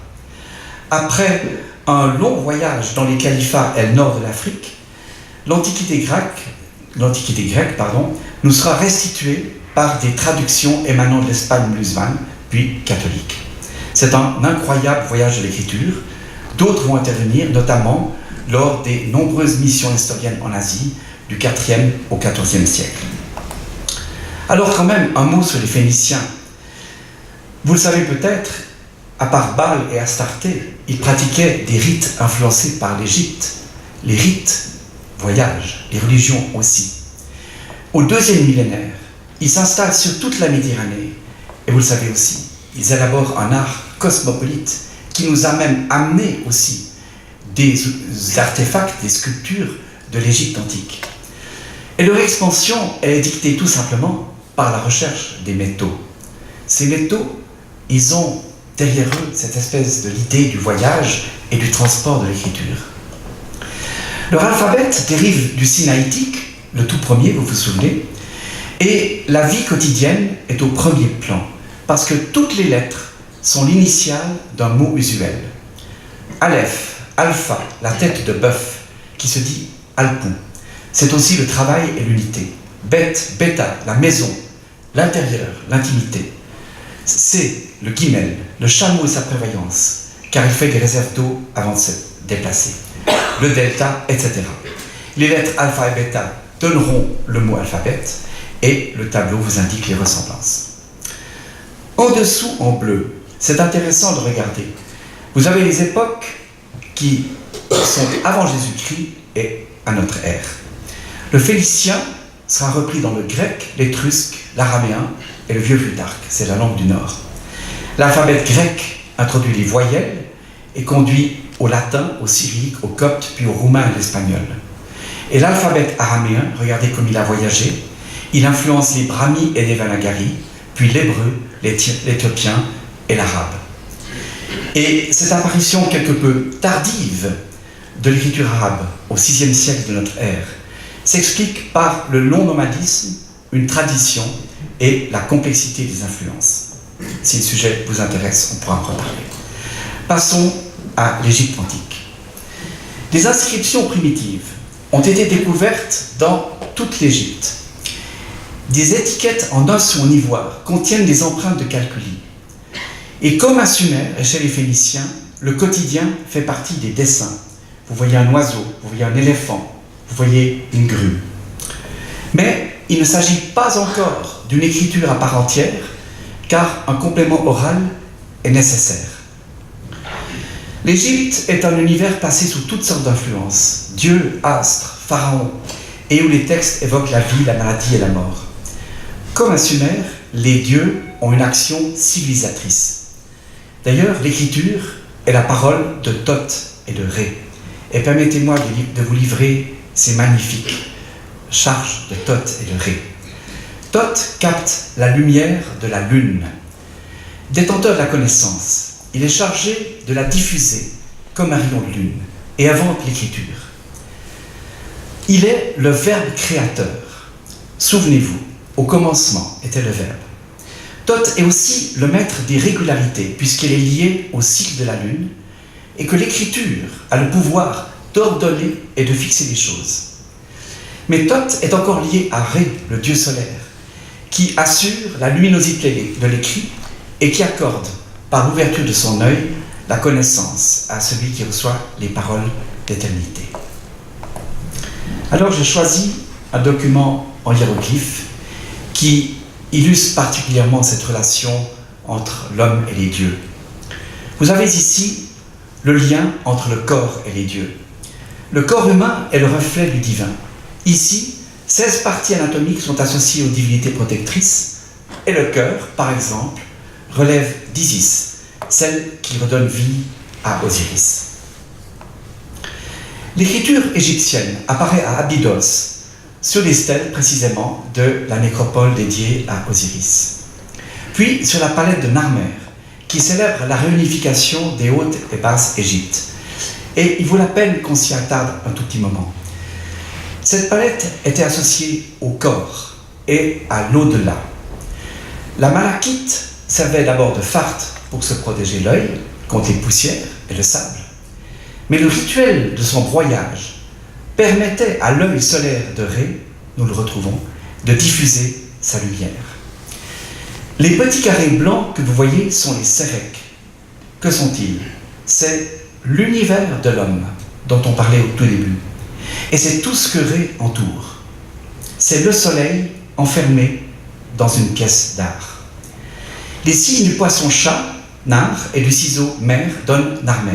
Après un long voyage dans les califats et le nord de l'Afrique, l'Antiquité grecque, nous sera restituée par des traductions émanant de l'Espagne musulmane, puis catholique. C'est un incroyable voyage de l'écriture. D'autres vont intervenir, notamment lors des nombreuses missions nestoriennes en Asie, du 4e au 14e siècle. Alors quand même, un mot sur les Phéniciens. Vous le savez peut-être, à part Baal et Astarté, ils pratiquaient des rites influencés par l'Égypte. Les rites voyagent, les religions aussi. Au 2e millénaire, ils s'installent sur toute la Méditerranée. Et vous le savez aussi, ils élaborent un art cosmopolite qui nous a même amené aussi des artefacts, des sculptures de l'Égypte antique. Et leur expansion est dictée tout simplement par la recherche des métaux. Ces métaux, ils ont derrière eux cette espèce de l'idée du voyage et du transport de l'écriture. Leur alphabet dérive du sinaïtique, le tout premier, vous vous souvenez, et la vie quotidienne est au premier plan, parce que toutes les lettres sont l'initiale d'un mot usuel. Aleph, alpha, la tête de bœuf, qui se dit alpou. C'est aussi le travail et l'unité. Bet, bêta, la maison, l'intérieur, l'intimité. C, le guimel, le chameau et sa prévoyance, car il fait des réserves d'eau avant de se déplacer. Le delta, etc. Les lettres alpha et bêta donneront le mot alphabet, et le tableau vous indique les ressemblances. En dessous, en bleu, c'est intéressant de regarder. Vous avez les époques qui sont avant Jésus-Christ et à notre ère. Le phénicien sera repris dans le grec, l'étrusque, l'araméen et le vieux Plutarque, c'est la langue du Nord. L'alphabet grec introduit les voyelles et conduit au latin, au syriaque, au copte, puis au roumain et l'espagnol. Et l'alphabet araméen, regardez comme il a voyagé, il influence les brahmis et les vanagari, puis l'hébreu, l'éthiopien et l'arabe. Et cette apparition quelque peu tardive de l'écriture arabe au VIe siècle de notre ère s'explique par le long nomadisme, une tradition et la complexité des influences. Si le sujet vous intéresse, on pourra en reparler. Passons à l'Égypte antique. Des inscriptions primitives ont été découvertes dans toute l'Égypte. Des étiquettes en os ou en ivoire contiennent des empreintes de calculi. Et comme à Sumer et chez les Phéniciens, le quotidien fait partie des dessins. Vous voyez un oiseau, vous voyez un éléphant, vous voyez une grue. Mais il ne s'agit pas encore d'une écriture à part entière, car un complément oral est nécessaire. L'Égypte est un univers passé sous toutes sortes d'influences, dieux, astres, pharaons, et où les textes évoquent la vie, la maladie et la mort. Comme à Sumer, les dieux ont une action civilisatrice. D'ailleurs, l'écriture est la parole de Thoth et de Ré. Et permettez-moi de vous livrer ces magnifiques charges de Thoth et de Ré. Thoth capte la lumière de la lune. Détenteur de la connaissance, il est chargé de la diffuser comme un rayon de lune et invente l'écriture. Il est le Verbe créateur. Souvenez-vous, au commencement était le Verbe. Thoth est aussi le maître des régularités, puisqu'il est lié au cycle de la lune, et que l'écriture a le pouvoir d'ordonner et de fixer les choses. Mais Thoth est encore lié à Ré, le dieu solaire, qui assure la luminosité de l'écrit et qui accorde, par l'ouverture de son œil, la connaissance à celui qui reçoit les paroles d'éternité. Alors j'ai choisi un document en hiéroglyphes qui illustre particulièrement cette relation entre l'homme et les dieux. Vous avez ici le lien entre le corps et les dieux. Le corps humain est le reflet du divin. Ici, 16 parties anatomiques sont associées aux divinités protectrices, et le cœur, par exemple, relève d'Isis, celle qui redonne vie à Osiris. L'écriture égyptienne apparaît à Abydos, sur les stèles précisément de la nécropole dédiée à Osiris. Puis sur la palette de Narmer, qui célèbre la réunification des Hautes et Basses Égyptes. Et il vaut la peine qu'on s'y attarde un tout petit moment. Cette palette était associée au corps et à l'au-delà. La malachite servait d'abord de farte pour se protéger l'œil contre les poussières et le sable. Mais le rituel de son broyage permettait à l'œil solaire de Ré, nous le retrouvons, de diffuser sa lumière. Les petits carrés blancs que vous voyez sont les sérèques. Que sont-ils? C'est l'univers de l'homme dont on parlait au tout début. Et c'est tout ce que Ré entoure. C'est le soleil enfermé dans une pièce d'art. Les signes du poisson-chat, Nar, et du ciseau mer donnent Narmer.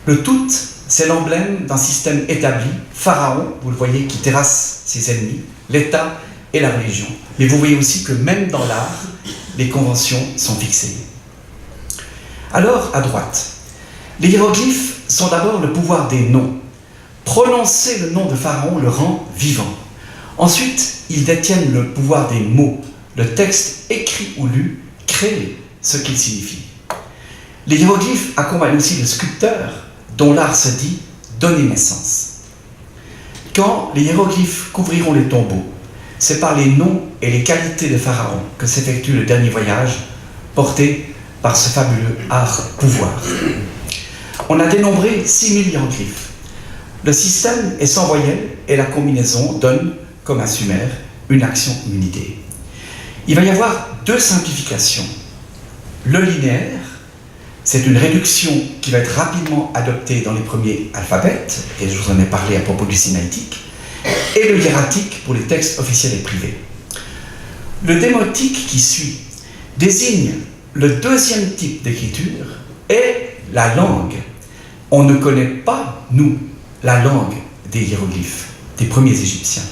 Le tout, c'est l'emblème d'un système établi, Pharaon, vous le voyez, qui terrasse ses ennemis, l'État et la religion. Mais vous voyez aussi que même dans l'art, les conventions sont fixées. Alors, à droite, les hiéroglyphes sont d'abord le pouvoir des noms. Prononcer le nom de Pharaon le rend vivant. Ensuite, ils détiennent le pouvoir des mots. Le texte écrit ou lu crée ce qu'il signifie. Les hiéroglyphes accompagnent aussi le sculpteur, dont l'art se dit donner naissance. Quand les hiéroglyphes couvriront les tombeaux, c'est par les noms et les qualités de Pharaon que s'effectue le dernier voyage, porté par ce fabuleux art-pouvoir. On a dénombré 6000 hiéroglyphes. Le système est sans voyelles et la combinaison donne, comme à Sumer, une action ou une idée. Il va y avoir deux simplifications. Le linéaire, c'est une réduction qui va être rapidement adoptée dans les premiers alphabets, et je vous en ai parlé à propos du sinaïtique, et le hiératique pour les textes officiels et privés. Le démotique qui suit désigne le deuxième type d'écriture et la langue. On ne connaît pas, nous, la langue des hiéroglyphes, des premiers Égyptiens.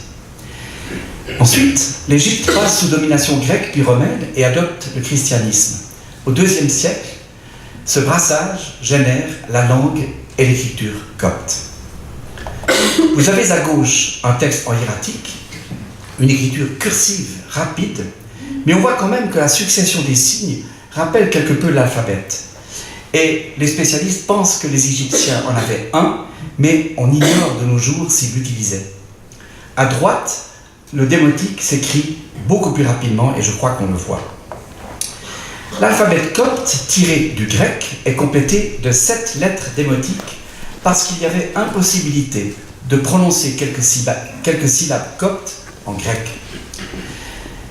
Ensuite, l'Égypte passe sous domination grecque puis romaine et adopte le christianisme. Au IIe siècle, ce brassage génère la langue et l'écriture copte. Vous avez à gauche un texte en hiératique, une écriture cursive, rapide, mais on voit quand même que la succession des signes rappelle quelque peu l'alphabet. Et les spécialistes pensent que les Égyptiens en avaient un, mais on ignore de nos jours s'ils l'utilisaient. À droite, le démotique s'écrit beaucoup plus rapidement et je crois qu'on le voit. L'alphabet copte tiré du grec est complété de 7 lettres démotiques parce qu'il y avait impossibilité de prononcer quelques syllabes coptes en grec.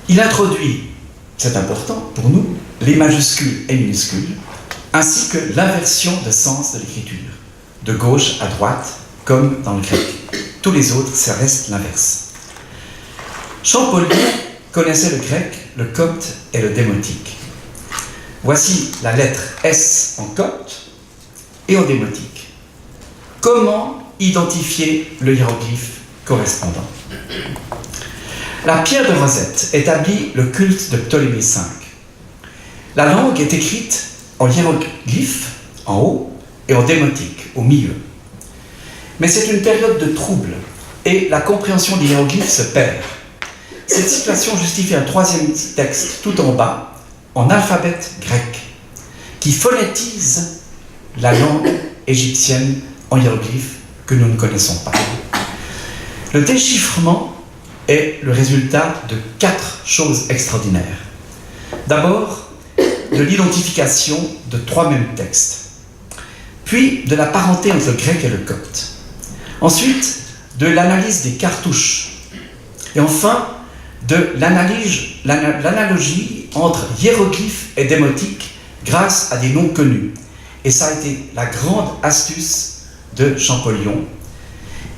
Il introduit, c'est important pour nous, les majuscules et minuscules, ainsi que l'inversion de sens de l'écriture, de gauche à droite, comme dans le grec. Tous les autres, ça reste l'inverse. Champollion connaissait le grec, le copte et le démotique. Voici la lettre S en copte et en démotique. Comment identifier le hiéroglyphe correspondant? La pierre de Rosette établit le culte de Ptolémée V. La langue est écrite en hiéroglyphe en haut et en démotique au milieu. Mais c'est une période de trouble et la compréhension des hiéroglyphes se perd. Cette situation justifie un troisième texte tout en bas, en alphabet grec, qui phonétise la langue égyptienne en hiéroglyphes que nous ne connaissons pas. Le déchiffrement est le résultat de 4 choses extraordinaires. D'abord, de l'identification de 3 mêmes textes, puis de la parenté entre le grec et le copte. Ensuite, de l'analyse des cartouches. Et enfin, de l'analogie entre hiéroglyphes et démotiques grâce à des noms connus. Et ça a été la grande astuce de Champollion.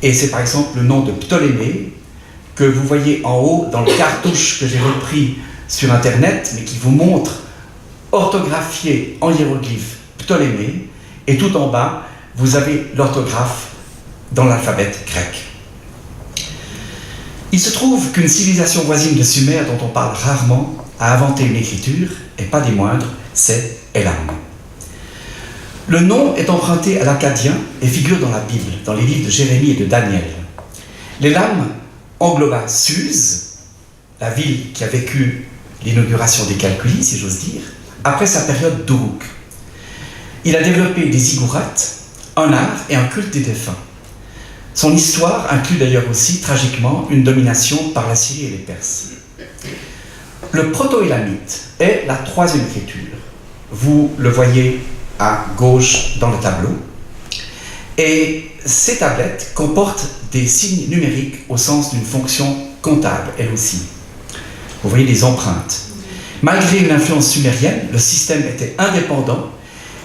Et c'est par exemple le nom de Ptolémée que vous voyez en haut dans le cartouche que j'ai repris sur Internet, mais qui vous montre orthographié en hiéroglyphe Ptolémée, et tout en bas, vous avez l'orthographe dans l'alphabet grec. Il se trouve qu'une civilisation voisine de Sumer, dont on parle rarement, a inventé une écriture, et pas des moindres, c'est Elam. Le nom est emprunté à l'akkadien et figure dans la Bible, dans les livres de Jérémie et de Daniel. L'Elam engloba Suse, la ville qui a vécu l'inauguration des Calculis, si j'ose dire, après sa période d'Uruk. Il a développé des ziggourats, un art et un culte des défunts. Son histoire inclut d'ailleurs aussi, tragiquement, une domination par la Syrie et les Perses. Le proto-élamite est la 3e écriture. Vous le voyez à gauche dans le tableau. Et ces tablettes comportent des signes numériques au sens d'une fonction comptable, elle aussi. Vous voyez des empreintes. Malgré une influence sumérienne, le système était indépendant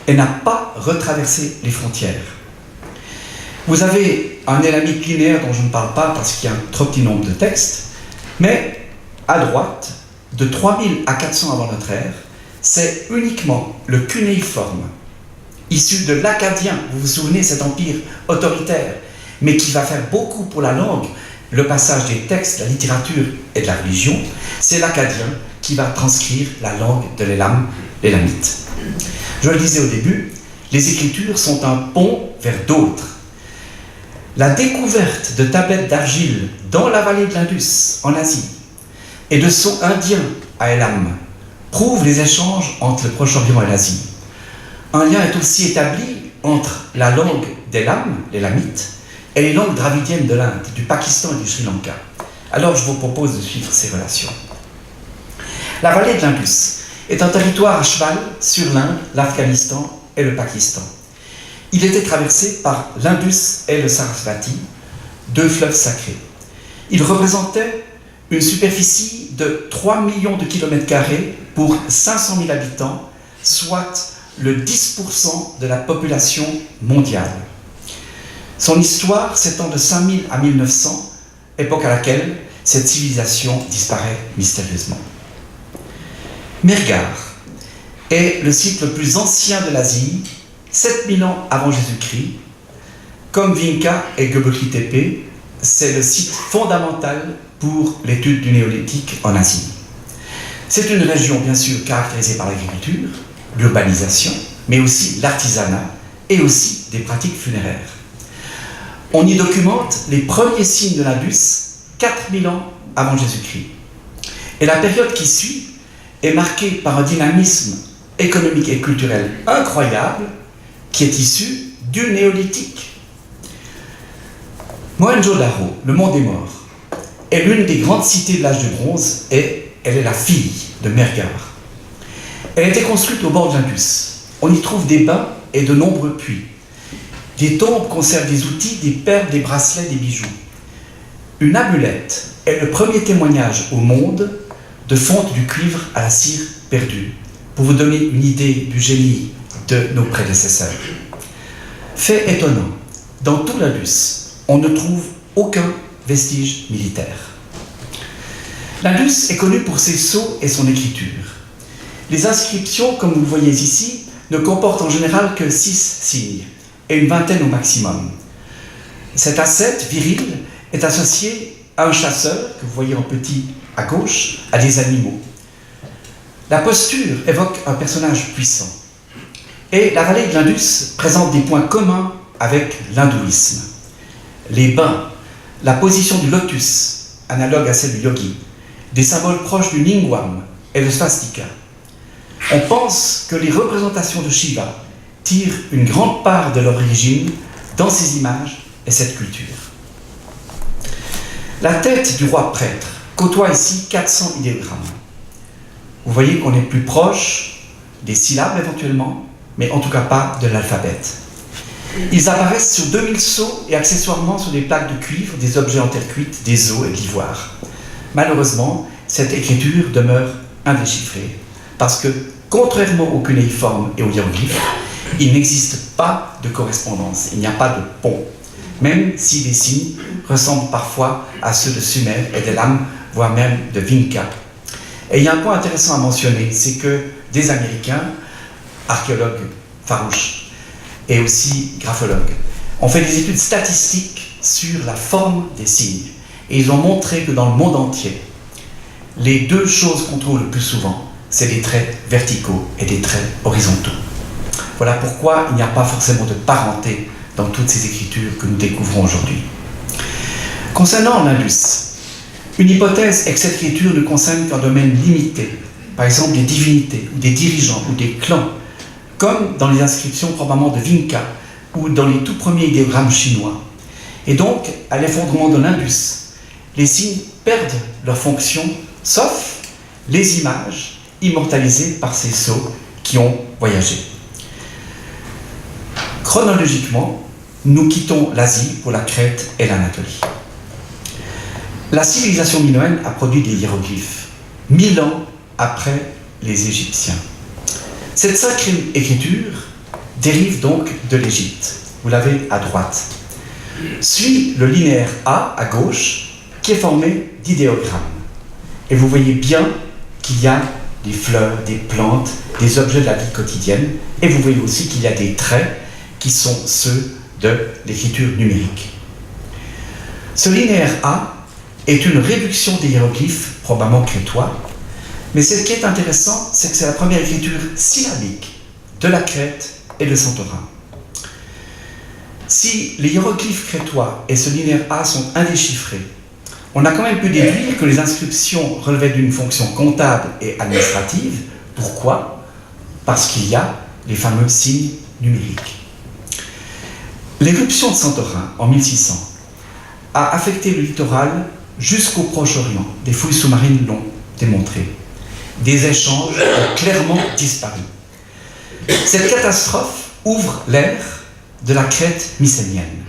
et n'a pas retraversé les frontières. Vous avez un élamite linéaire dont je ne parle pas parce qu'il y a un trop petit nombre de textes, mais à droite, de 3000 à 400 avant notre ère, c'est uniquement le cunéiforme, issu de l'akkadien, vous vous souvenez, cet empire autoritaire, mais qui va faire beaucoup pour la langue, le passage des textes, la littérature et de la religion, c'est l'akkadien qui va transcrire la langue de l'élamite. Je le disais au début, les écritures sont un pont vers d'autres. La découverte de tablettes d'argile dans la vallée de l'Indus, en Asie, et de sons indiens à Elam, prouve les échanges entre le Proche-Orient et l'Asie. Un lien est aussi établi entre la langue d'Elam, l'élamite, et les langues dravidiennes de l'Inde, du Pakistan et du Sri Lanka. Alors je vous propose de suivre ces relations. La vallée de l'Indus est un territoire à cheval sur l'Inde, l'Afghanistan et le Pakistan. Il était traversé par l'Indus et le Sarasvati, 2 fleuves sacrés. Il représentait une superficie de 3 millions de kilomètres carrés pour 500 000 habitants, soit le 10% de la population mondiale. Son histoire s'étend de 5000 à 1900, époque à laquelle cette civilisation disparaît mystérieusement. Mehrgar est le site le plus ancien de l'Asie, 7000 ans avant Jésus-Christ. Comme Vinca et Göbekli Tepe, c'est le site fondamental pour l'étude du néolithique en Asie. C'est une région bien sûr caractérisée par l'agriculture, l'urbanisation, mais aussi l'artisanat et aussi des pratiques funéraires. On y documente les premiers signes de l'Indus 4000 ans avant Jésus-Christ. Et la période qui suit est marquée par un dynamisme économique et culturel incroyable qui est issu du néolithique. Mohenjo-Daro, le mont des morts, est l'une des grandes cités de l'âge du bronze et elle est la fille de Mehrgar. Elle a été construite au bord de l'Indus. On y trouve des bains et de nombreux puits. Les tombes conservent des outils, des perles, des bracelets, des bijoux. Une amulette est le premier témoignage au monde de fonte du cuivre à la cire perdue, pour vous donner une idée du génie de nos prédécesseurs. Fait étonnant, dans tout l'Indus, on ne trouve aucun vestige militaire. L'Indus est connu pour ses sceaux et son écriture. Les inscriptions, comme vous le voyez ici, ne comportent en général que 6 signes, et une vingtaine au maximum. Cet ascète viril est associé à un chasseur, que vous voyez en petit à gauche, à des animaux. La posture évoque un personnage puissant. Et la vallée de l'Indus présente des points communs avec l'hindouisme. Les bains, la position du lotus, analogue à celle du yogi, des symboles proches du lingam et le svastika. On pense que les représentations de Shiva tirent une grande part de leur origine dans ces images et cette culture. La tête du roi prêtre côtoie ici 400 idéogrammes. Vous voyez qu'on est plus proche des syllabes éventuellement, mais en tout cas pas de l'alphabet. Ils apparaissent sur 2000 sceaux et accessoirement sur des plaques de cuivre, des objets en terre cuite, des os et de l'ivoire. Malheureusement, cette écriture demeure indéchiffrée, parce que, contrairement au cunéiforme et aux hiéroglyphes, il n'existe pas de correspondance, il n'y a pas de pont, même si les signes ressemblent parfois à ceux de Sumer et de Elam, voire même de Vinca. Et il y a un point intéressant à mentionner, c'est que des Américains, archéologues farouches, et aussi graphologues, ont fait des études statistiques sur la forme des signes. Et ils ont montré que dans le monde entier, les deux choses qu'on trouve le plus souvent, c'est des traits verticaux et des traits horizontaux. Voilà pourquoi il n'y a pas forcément de parenté dans toutes ces écritures que nous découvrons aujourd'hui. Concernant l'Indus, une hypothèse est que cette écriture ne concerne qu'un domaine limité, par exemple des divinités, ou des dirigeants, ou des clans, comme dans les inscriptions probablement de Vinca, ou dans les tout premiers idéogrammes chinois. Et donc, à l'effondrement de l'Indus, les signes perdent leur fonction, sauf les images immortalisées par ces sceaux qui ont voyagé. Chronologiquement, nous quittons l'Asie pour la Crète et l'Anatolie. La civilisation minoenne a produit des hiéroglyphes, 1000 ans après les Égyptiens. Cette sacrée écriture dérive donc de l'Égypte. Vous l'avez à droite. Suit le linéaire A à gauche, qui est formé d'idéogrammes. Et vous voyez bien qu'il y a des fleurs, des plantes, des objets de la vie quotidienne. Et vous voyez aussi qu'il y a des traits qui sont ceux de l'écriture numérique. Ce linéaire A est une réduction des hiéroglyphes, probablement crétois. Mais ce qui est intéressant, c'est que c'est la première écriture syllabique de la Crète et de Santorin. Si les hiéroglyphes crétois et ce linéaire A sont indéchiffrés, on a quand même pu déduire que les inscriptions relevaient d'une fonction comptable et administrative. Pourquoi ? Parce qu'il y a les fameux signes numériques. L'éruption de Santorin, en 1600, a affecté le littoral jusqu'au Proche-Orient. Des fouilles sous-marines l'ont démontré. Des échanges ont clairement disparu. Cette catastrophe ouvre l'ère de la Crète mycénienne,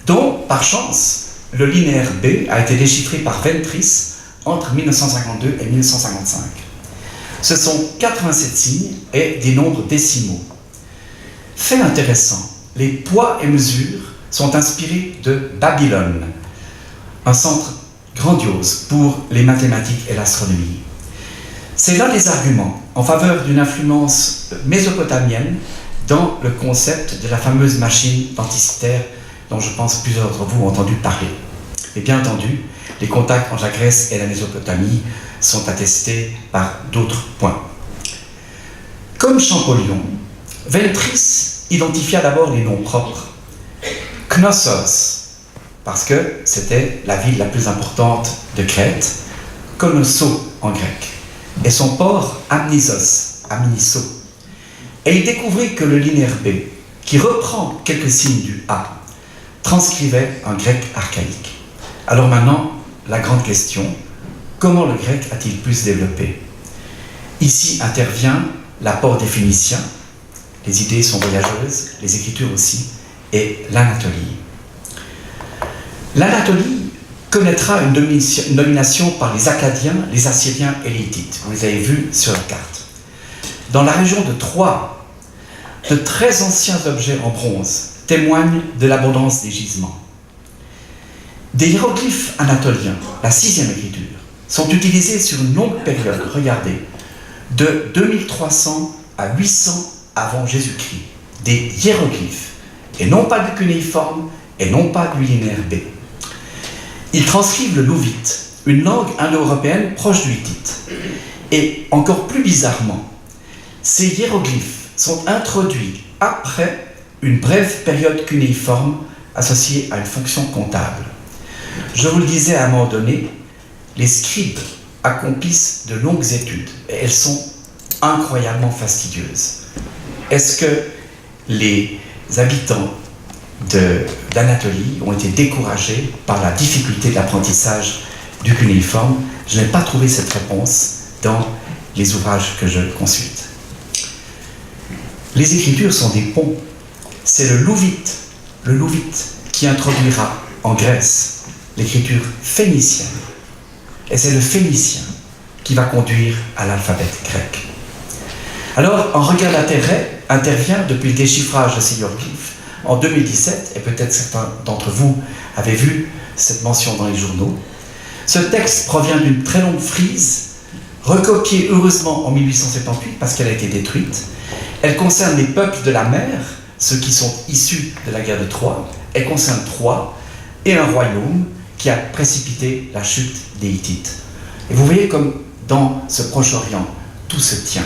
dont, par chance, le linéaire B a été déchiffré par Ventris entre 1952 et 1955. Ce sont 87 signes et des nombres décimaux. Fait intéressant, les poids et mesures sont inspirés de Babylone, un centre grandiose pour les mathématiques et l'astronomie. C'est l'un des arguments en faveur d'une influence mésopotamienne dans le concept de la fameuse machine denticitaire dont je pense plusieurs d'entre vous ont entendu parler. Et bien entendu, Les contacts entre la Grèce et la Mésopotamie sont attestés par d'autres points. Comme Champollion, Ventris identifia d'abord les noms propres. Knossos, parce que c'était la ville la plus importante de Crète, Konosso en grec, et son port Amnisos, Amnisso. Et il découvrit que le linéaire B, qui reprend quelques signes du A, transcrivait un grec archaïque. Alors maintenant, la grande question, comment le grec a-t-il pu se développer? Ici intervient l'apport des Phéniciens, les idées sont voyageuses, les écritures aussi, et l'Anatolie. L'Anatolie connaîtra une domination par les Akkadiens, les Assyriens et les Hittites. Vous les avez vus sur la carte. Dans la région de Troie, de très anciens objets en bronze témoignent de l'abondance des gisements. Des hiéroglyphes anatoliens, la 6e écriture, sont utilisés sur une longue période, regardez, de 2300 à 800 avant Jésus-Christ. Des hiéroglyphes, et non pas du cunéiforme, et non pas du linéaire B. Ils transcrivent le louvite, une langue indo-européenne proche du hittite. Et encore plus bizarrement, ces hiéroglyphes sont introduits après une brève période cunéiforme associée à une fonction comptable. Je vous le disais à un moment donné, les scribes accomplissent de longues études et elles sont incroyablement fastidieuses. Est-ce que les habitants d'Anatolie ont été découragés par la difficulté de l'apprentissage du cunéiforme? Je n'ai pas trouvé cette réponse dans les ouvrages que je consulte. Les écritures sont des ponts. C'est le louvite qui introduira en Grèce l'écriture phénicienne. Et c'est le phénicien qui va conduire à l'alphabet grec. Alors, un regard d'intérêt intervient depuis le déchiffrage de ces hiéroglyphes en 2017, et peut-être certains d'entre vous avaient vu cette mention dans les journaux. Ce texte provient d'une très longue frise, recopiée heureusement en 1878 parce qu'elle a été détruite. Elle concerne les peuples de la mer, ceux qui sont issus de la guerre de Troie. Elle concerne Troie et un royaume qui a précipité la chute des Hittites. Et vous voyez comme dans ce Proche-Orient, tout se tient.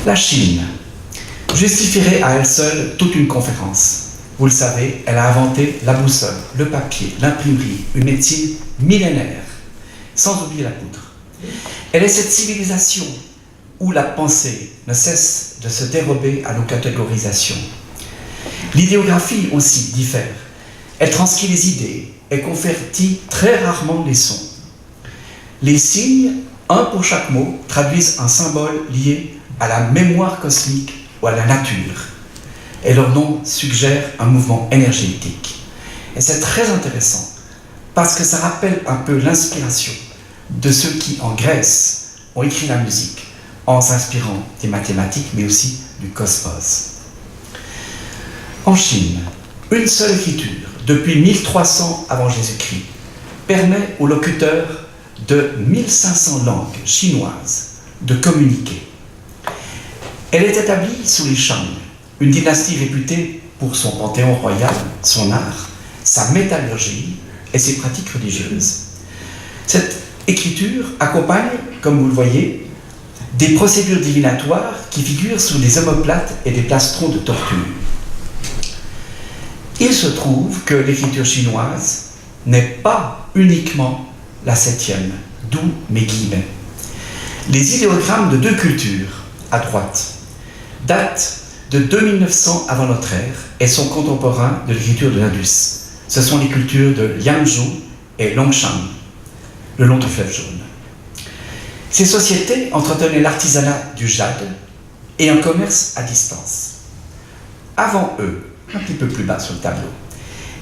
La Chine justifierait à elle seule toute une conférence. Vous le savez, elle a inventé la boussole, le papier, l'imprimerie, une médecine millénaire, sans oublier la poudre. Elle est cette civilisation où la pensée ne cesse de se dérober à nos catégorisations. L'idéographie aussi diffère. Elle transcrit les idées et convertit très rarement les sons. Les signes, un pour chaque mot, traduisent un symbole lié à la mémoire cosmique ou à la nature. Et leur nom suggère un mouvement énergétique. Et c'est très intéressant parce que ça rappelle un peu l'inspiration de ceux qui, en Grèce, ont écrit la musique en s'inspirant des mathématiques, mais aussi du cosmos. En Chine, une seule écriture, depuis 1300 avant Jésus-Christ, permet aux locuteurs de 1500 langues chinoises de communiquer. Elle est établie sous les Shang, une dynastie réputée pour son panthéon royal, son art, sa métallurgie et ses pratiques religieuses. Cette écriture accompagne, comme vous le voyez, des procédures divinatoires qui figurent sous des omoplates et des plastrons de torture. Il se trouve que l'écriture chinoise n'est pas uniquement la 7e, d'où mes guillemets. Les idéogrammes de deux cultures, à droite, datent de 2900 avant notre ère et sont contemporains de l'écriture de l'Indus. Ce sont les cultures de Liangzhou et Longshan, le long du fleuve jaune. Ces sociétés entretenaient l'artisanat du jade et un commerce à distance. Avant eux, un petit peu plus bas sur le tableau,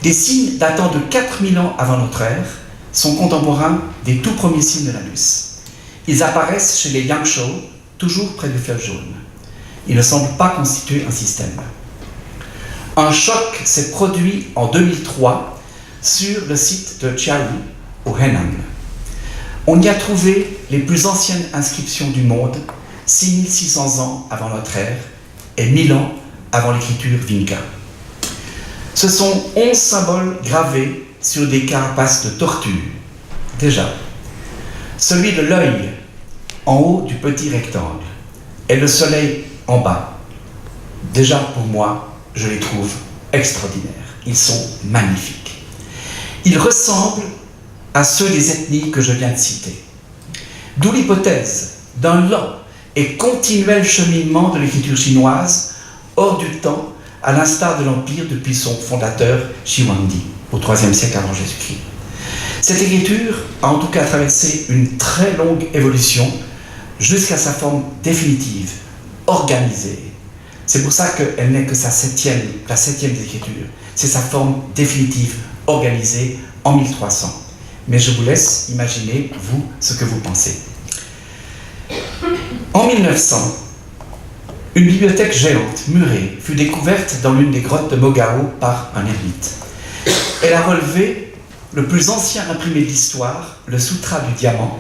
des signes datant de 4000 ans avant notre ère sont contemporains des tout premiers signes de l'Indus. Ils apparaissent chez les Yangshao, toujours près du fleuve jaune. Ils ne semblent pas constituer un système. Un choc s'est produit en 2003 sur le site de Chiayi, au Henan. On y a trouvé les plus anciennes inscriptions du monde, 6600 ans avant notre ère et 1000 ans avant l'écriture Vinca. Ce sont 11 symboles gravés sur des carapaces de tortue. Déjà, celui de l'œil en haut du petit rectangle et le soleil en bas. Déjà pour moi, je les trouve extraordinaires. Ils sont magnifiques. Ils ressemblent à ceux des ethnies que je viens de citer. D'où l'hypothèse d'un lent et continuel cheminement de l'écriture chinoise hors du temps, à l'instar de l'Empire depuis son fondateur Shi Huangdi, au IIIe siècle avant Jésus-Christ. Cette écriture a en tout cas traversé une très longue évolution jusqu'à sa forme définitive, organisée. C'est pour ça qu'elle n'est que la septième des écritures. C'est sa forme définitive, organisée en 1300. Mais je vous laisse imaginer, vous, ce que vous pensez. En 1900, une bibliothèque géante, murée, fut découverte dans l'une des grottes de Mogao par un ermite. Elle a relevé le plus ancien imprimé de l'histoire, le Sutra du Diamant,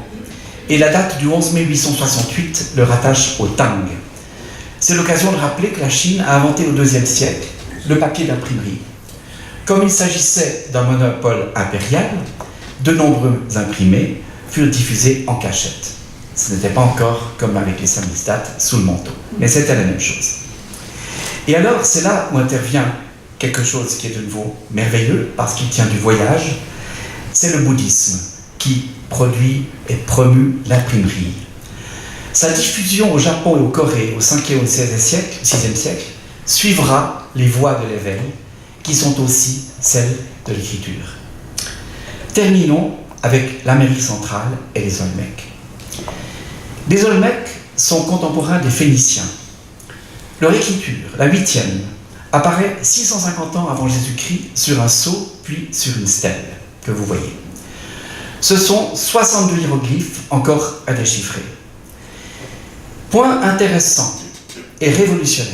et la date du 11 mai 868 le rattache au Tang. C'est l'occasion de rappeler que la Chine a inventé au IIe siècle le papier d'imprimerie. Comme il s'agissait d'un monopole impérial, de nombreux imprimés furent diffusés en cachette. Ce n'était pas encore comme avec les samizdat sous le manteau, mais c'était la même chose. Et alors, c'est là où intervient quelque chose qui est de nouveau merveilleux, parce qu'il tient du voyage, c'est le bouddhisme qui produit et promue l'imprimerie. Sa diffusion au Japon et au Corée au 5e et au 6e siècle suivra les voies de l'éveil, qui sont aussi celles de l'écriture. Terminons avec l'Amérique centrale et les Olmèques. Les Olmèques sont contemporains des Phéniciens. Leur écriture, la 8e, apparaît 650 ans avant Jésus-Christ sur un sceau, puis sur une stèle, que vous voyez. Ce sont 62 hiéroglyphes encore à déchiffrer. Point intéressant et révolutionnaire,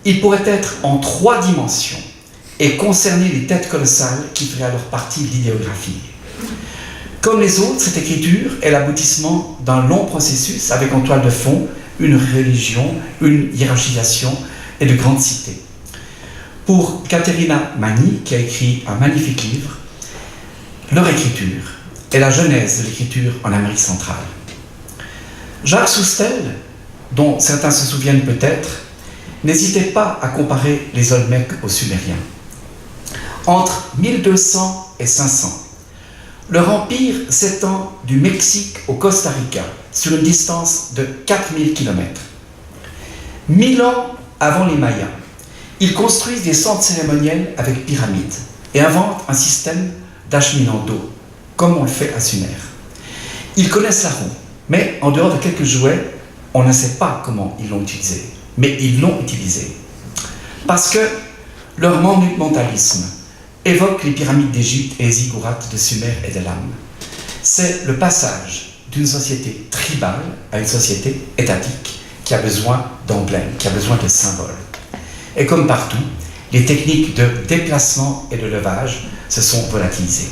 il pourrait être en 3 dimensions et concerner les têtes colossales qui feraient alors partie de l'idéographie. Comme les autres, cette écriture est l'aboutissement d'un long processus avec en toile de fond une religion, une hiérarchisation et de grandes cités. Pour Caterina Magni, qui a écrit un magnifique livre, leur écriture est la genèse de l'écriture en Amérique centrale. Jacques Soustelle, dont certains se souviennent peut-être, n'hésitait pas à comparer les Olmèques aux Sumériens. Entre 1200 et 500, leur empire s'étend du Mexique au Costa Rica, sur une distance de 4000 km. 1000 ans avant les Mayas, ils construisent des centres cérémoniels avec pyramides et inventent un système d'acheminement, comme on le fait à Sumer. Ils connaissent la roue, mais en dehors de quelques jouets, on ne sait pas comment ils l'ont utilisé. Mais ils l'ont utilisé. Parce que leur monumentalisme évoque les pyramides d'Égypte et les ziggourats de Sumer et d'Elam. C'est le passage d'une société tribale à une société étatique qui a besoin d'emblèmes, qui a besoin de symboles. Et comme partout, les techniques de déplacement et de levage se sont volatilisées.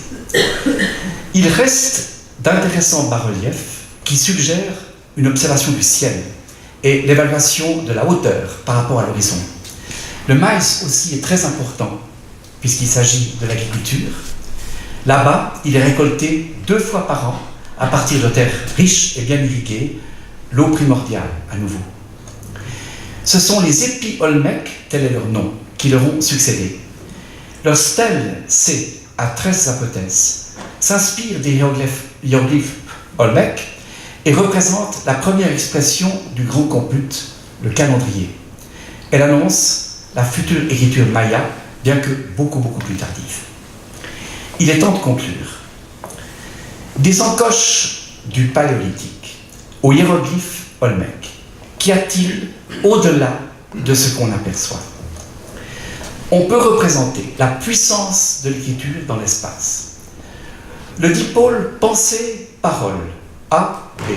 Il reste d'intéressants bas-reliefs qui suggèrent une observation du ciel et l'évaluation de la hauteur par rapport à l'horizon. Le maïs aussi est très important puisqu'il s'agit de l'agriculture. Là-bas, il est récolté 2 fois par an à partir de terres riches et bien irriguées, l'eau primordiale à nouveau. Ce sont les épis Olmèques, tel est leur nom, qui leur ont succédé. Leur stèle C, à 13 apothéses, s'inspire des hiéroglyphes Olmèques et représente la première expression du grand compute, le calendrier. Elle annonce la future écriture maya, bien que beaucoup plus tardive. Il est temps de conclure. Des encoches du paléolithique aux hiéroglyphes Olmèques, qu'y a-t-il au-delà de ce qu'on aperçoit? On peut représenter la puissance de l'écriture dans l'espace. Le dipôle pensée-parole, A, B,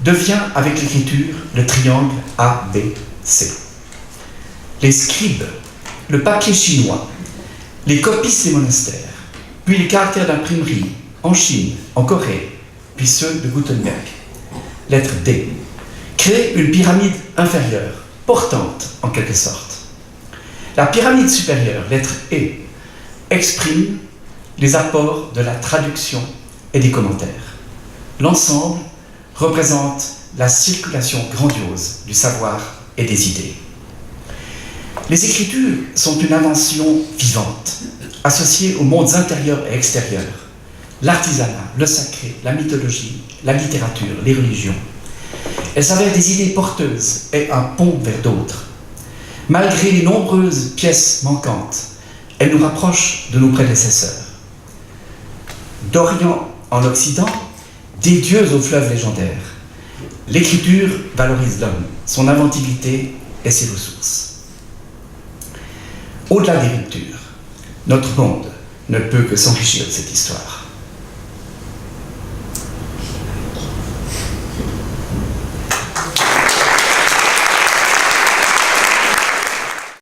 devient avec l'écriture le triangle A, B, C. Les scribes, le papier chinois, les copistes des monastères, puis les caractères d'imprimerie en Chine, en Corée, puis ceux de Gutenberg, lettre D, créent une pyramide inférieure, portante en quelque sorte. La pyramide supérieure, lettre E, exprime les apports de la traduction et des commentaires. L'ensemble représente la circulation grandiose du savoir et des idées. Les Écritures sont une invention vivante, associée aux mondes intérieurs et extérieurs, l'artisanat, le sacré, la mythologie, la littérature, les religions. Elles s'avèrent des idées porteuses et un pont vers d'autres. Malgré les nombreuses pièces manquantes, elles nous rapprochent de nos prédécesseurs. D'Orient en Occident, des dieux aux fleuves légendaires, l'écriture valorise l'homme, son inventivité et ses ressources. Au-delà des ruptures, notre monde ne peut que s'enrichir de cette histoire.